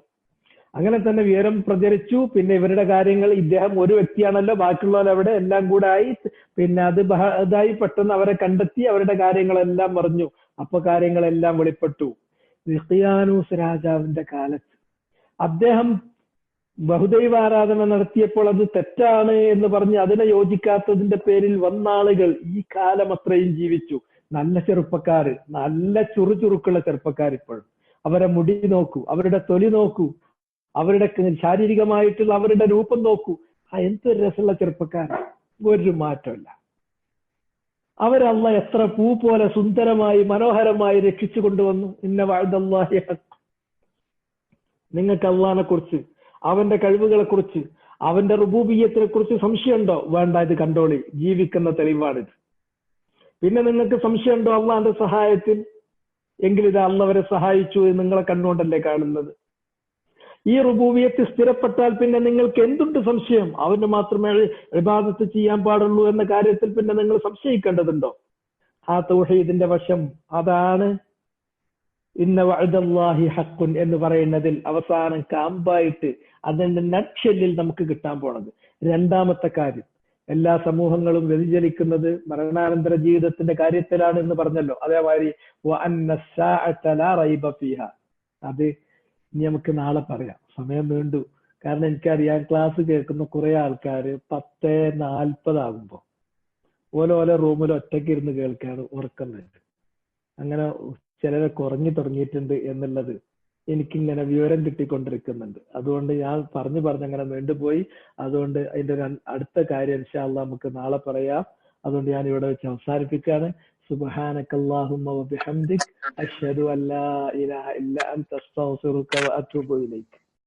Speaker 1: അങ്ങനെ തന്നെ വിവരം പ്രചരിച്ചു. പിന്നെ ഇവരുടെ കാര്യങ്ങൾ, ഇദ്ദേഹം ഒരു വ്യക്തിയാണല്ലോ, ബാക്കിയുള്ളവരവിടെ എല്ലാം കൂടെ ആയി, പിന്നെ ഇതായി പെട്ടെന്ന് അവരെ കണ്ടെത്തി, അവരുടെ കാര്യങ്ങളെല്ലാം പറഞ്ഞു. അപ്പൊ കാര്യങ്ങളെല്ലാം വെളിപ്പെട്ടു. ലിഖിയാനൂസ് രാജാവിന്റെ കാലത്ത് അദ്ദേഹം ബഹുദൈവാരാധന നടത്തിയപ്പോൾ അത് തെറ്റാണ് എന്ന് പറഞ്ഞ് അതിനെ യോജിക്കാത്തതിന്റെ പേരിൽ വന്നാളുകൾ ഈ കാലം അത്രയും ജീവിച്ചു. നല്ല ചെറുപ്പക്കാര്, നല്ല ചുറുചുറുക്കുള്ള ചെറുപ്പക്കാർ. ഇപ്പോഴും അവരെ മുടി നോക്കൂ, അവരുടെ തൊലി നോക്കൂ, അവരുടെ ശാരീരികമായിട്ടുള്ള അവരുടെ രൂപം നോക്കൂ. എന്തൊരു രസമുള്ള ചെറുപ്പക്കാർ, ഒരു മാറ്റമില്ല. അവരല്ലാഹ് എത്ര പൂ പോലെ സുന്ദരമായി മനോഹരമായി രക്ഷിച്ചു കൊണ്ടുവന്നു. ഇന്ന വഅദല്ലാഹി ഹഖ്. നിങ്ങൾക്ക് അള്ളാഹിനെ കുറിച്ച്, അവന്റെ കഴിവുകളെ കുറിച്ച്, അവന്റെ റുബൂബിയ്യത്തിനെ കുറിച്ച് സംശയമുണ്ടോ? വേണ്ട, ഇത് കണ്ടോളി, ജീവിക്കുന്ന തെളിവാണിത്. പിന്നെ നിങ്ങൾക്ക് സംശയമുണ്ടോ അള്ളാഹിന്റെ സഹായത്തിൽ? എങ്കിൽ ഇത് അള്ളാഹ് അവരെ സഹായിച്ചു എന്ന് നിങ്ങളെ കണ്ണുകൊണ്ടല്ലേ കാണുന്നത്. ഈ റുബൂബിയത്ത് സ്ഥിരപ്പെട്ടാൽ പിന്നെ നിങ്ങൾക്ക് എന്തുണ്ട് സംശയം? അവന് മാത്രമേ ഇബാദത്ത് ചെയ്യാൻ പാടുള്ളൂ എന്ന കാര്യത്തിൽ പിന്നെ നിങ്ങൾ സംശയിക്കേണ്ടതുണ്ടോ? ആ തൗഹീദിന്റെ വശം അതാണ് ഇന്ന വഅദല്ലാഹി ഹഖ്ഖുൻ എന്ന് പറയുന്നതിൽ അവസാനം കാമ്പായിട്ട് അതിന്റെ നട്ഷെല്ലിൽ നമുക്ക് കിട്ടാൻ പോണത്. രണ്ടാമത്തെ കാര്യം, എല്ലാ സമൂഹങ്ങളും വ്യതിചലിക്കുന്നത് മരണാനന്തര ജീവിതത്തിന്റെ കാര്യത്തിലാണ് എന്ന് പറഞ്ഞല്ലോ. അതേമാതിരി വഅന്ന സ്സാഅത ലാ റൈബ ഫീഹാ, അത് ഇനി നമുക്ക് നാളെ പറയാം, സമയം വേണ്ടു. കാരണം എനിക്കറിയാം, ക്ലാസ് കേൾക്കുന്ന കുറെ ആൾക്കാർ 10:40 ആകുമ്പോ ഓല റൂമിൽ ഒറ്റയ്ക്ക് ഇരുന്ന് കേൾക്കാണ് ഉറക്കുന്നത്. അങ്ങനെ ചിലരെ കുറഞ്ഞു തുടങ്ങിയിട്ടുണ്ട് എന്നുള്ളത് എനിക്കിങ്ങനെ വിവരം കിട്ടിക്കൊണ്ടിരിക്കുന്നുണ്ട്. അതുകൊണ്ട് ഞാൻ പറഞ്ഞങ്ങനെ നീണ്ടുപോയി. അതുകൊണ്ട് അതിന്റെ അടുത്ത കാര്യം ഇൻഷാ അല്ലാഹ് നമുക്ക് നാളെ പറയാം. അതുകൊണ്ട് ഞാൻ ഇവിടെ വെച്ച് അവസാനിപ്പിക്കുകയാണ്. സുബ്ഹാനക്കല്ലാഹുമ്മ വബിഹംദിക് അശ്ഹദു അല്ലാ ഇലാഹ ഇല്ല അൻത അസ്തഗ്ഫിറുക വഅതൂബു ഇലൈക്.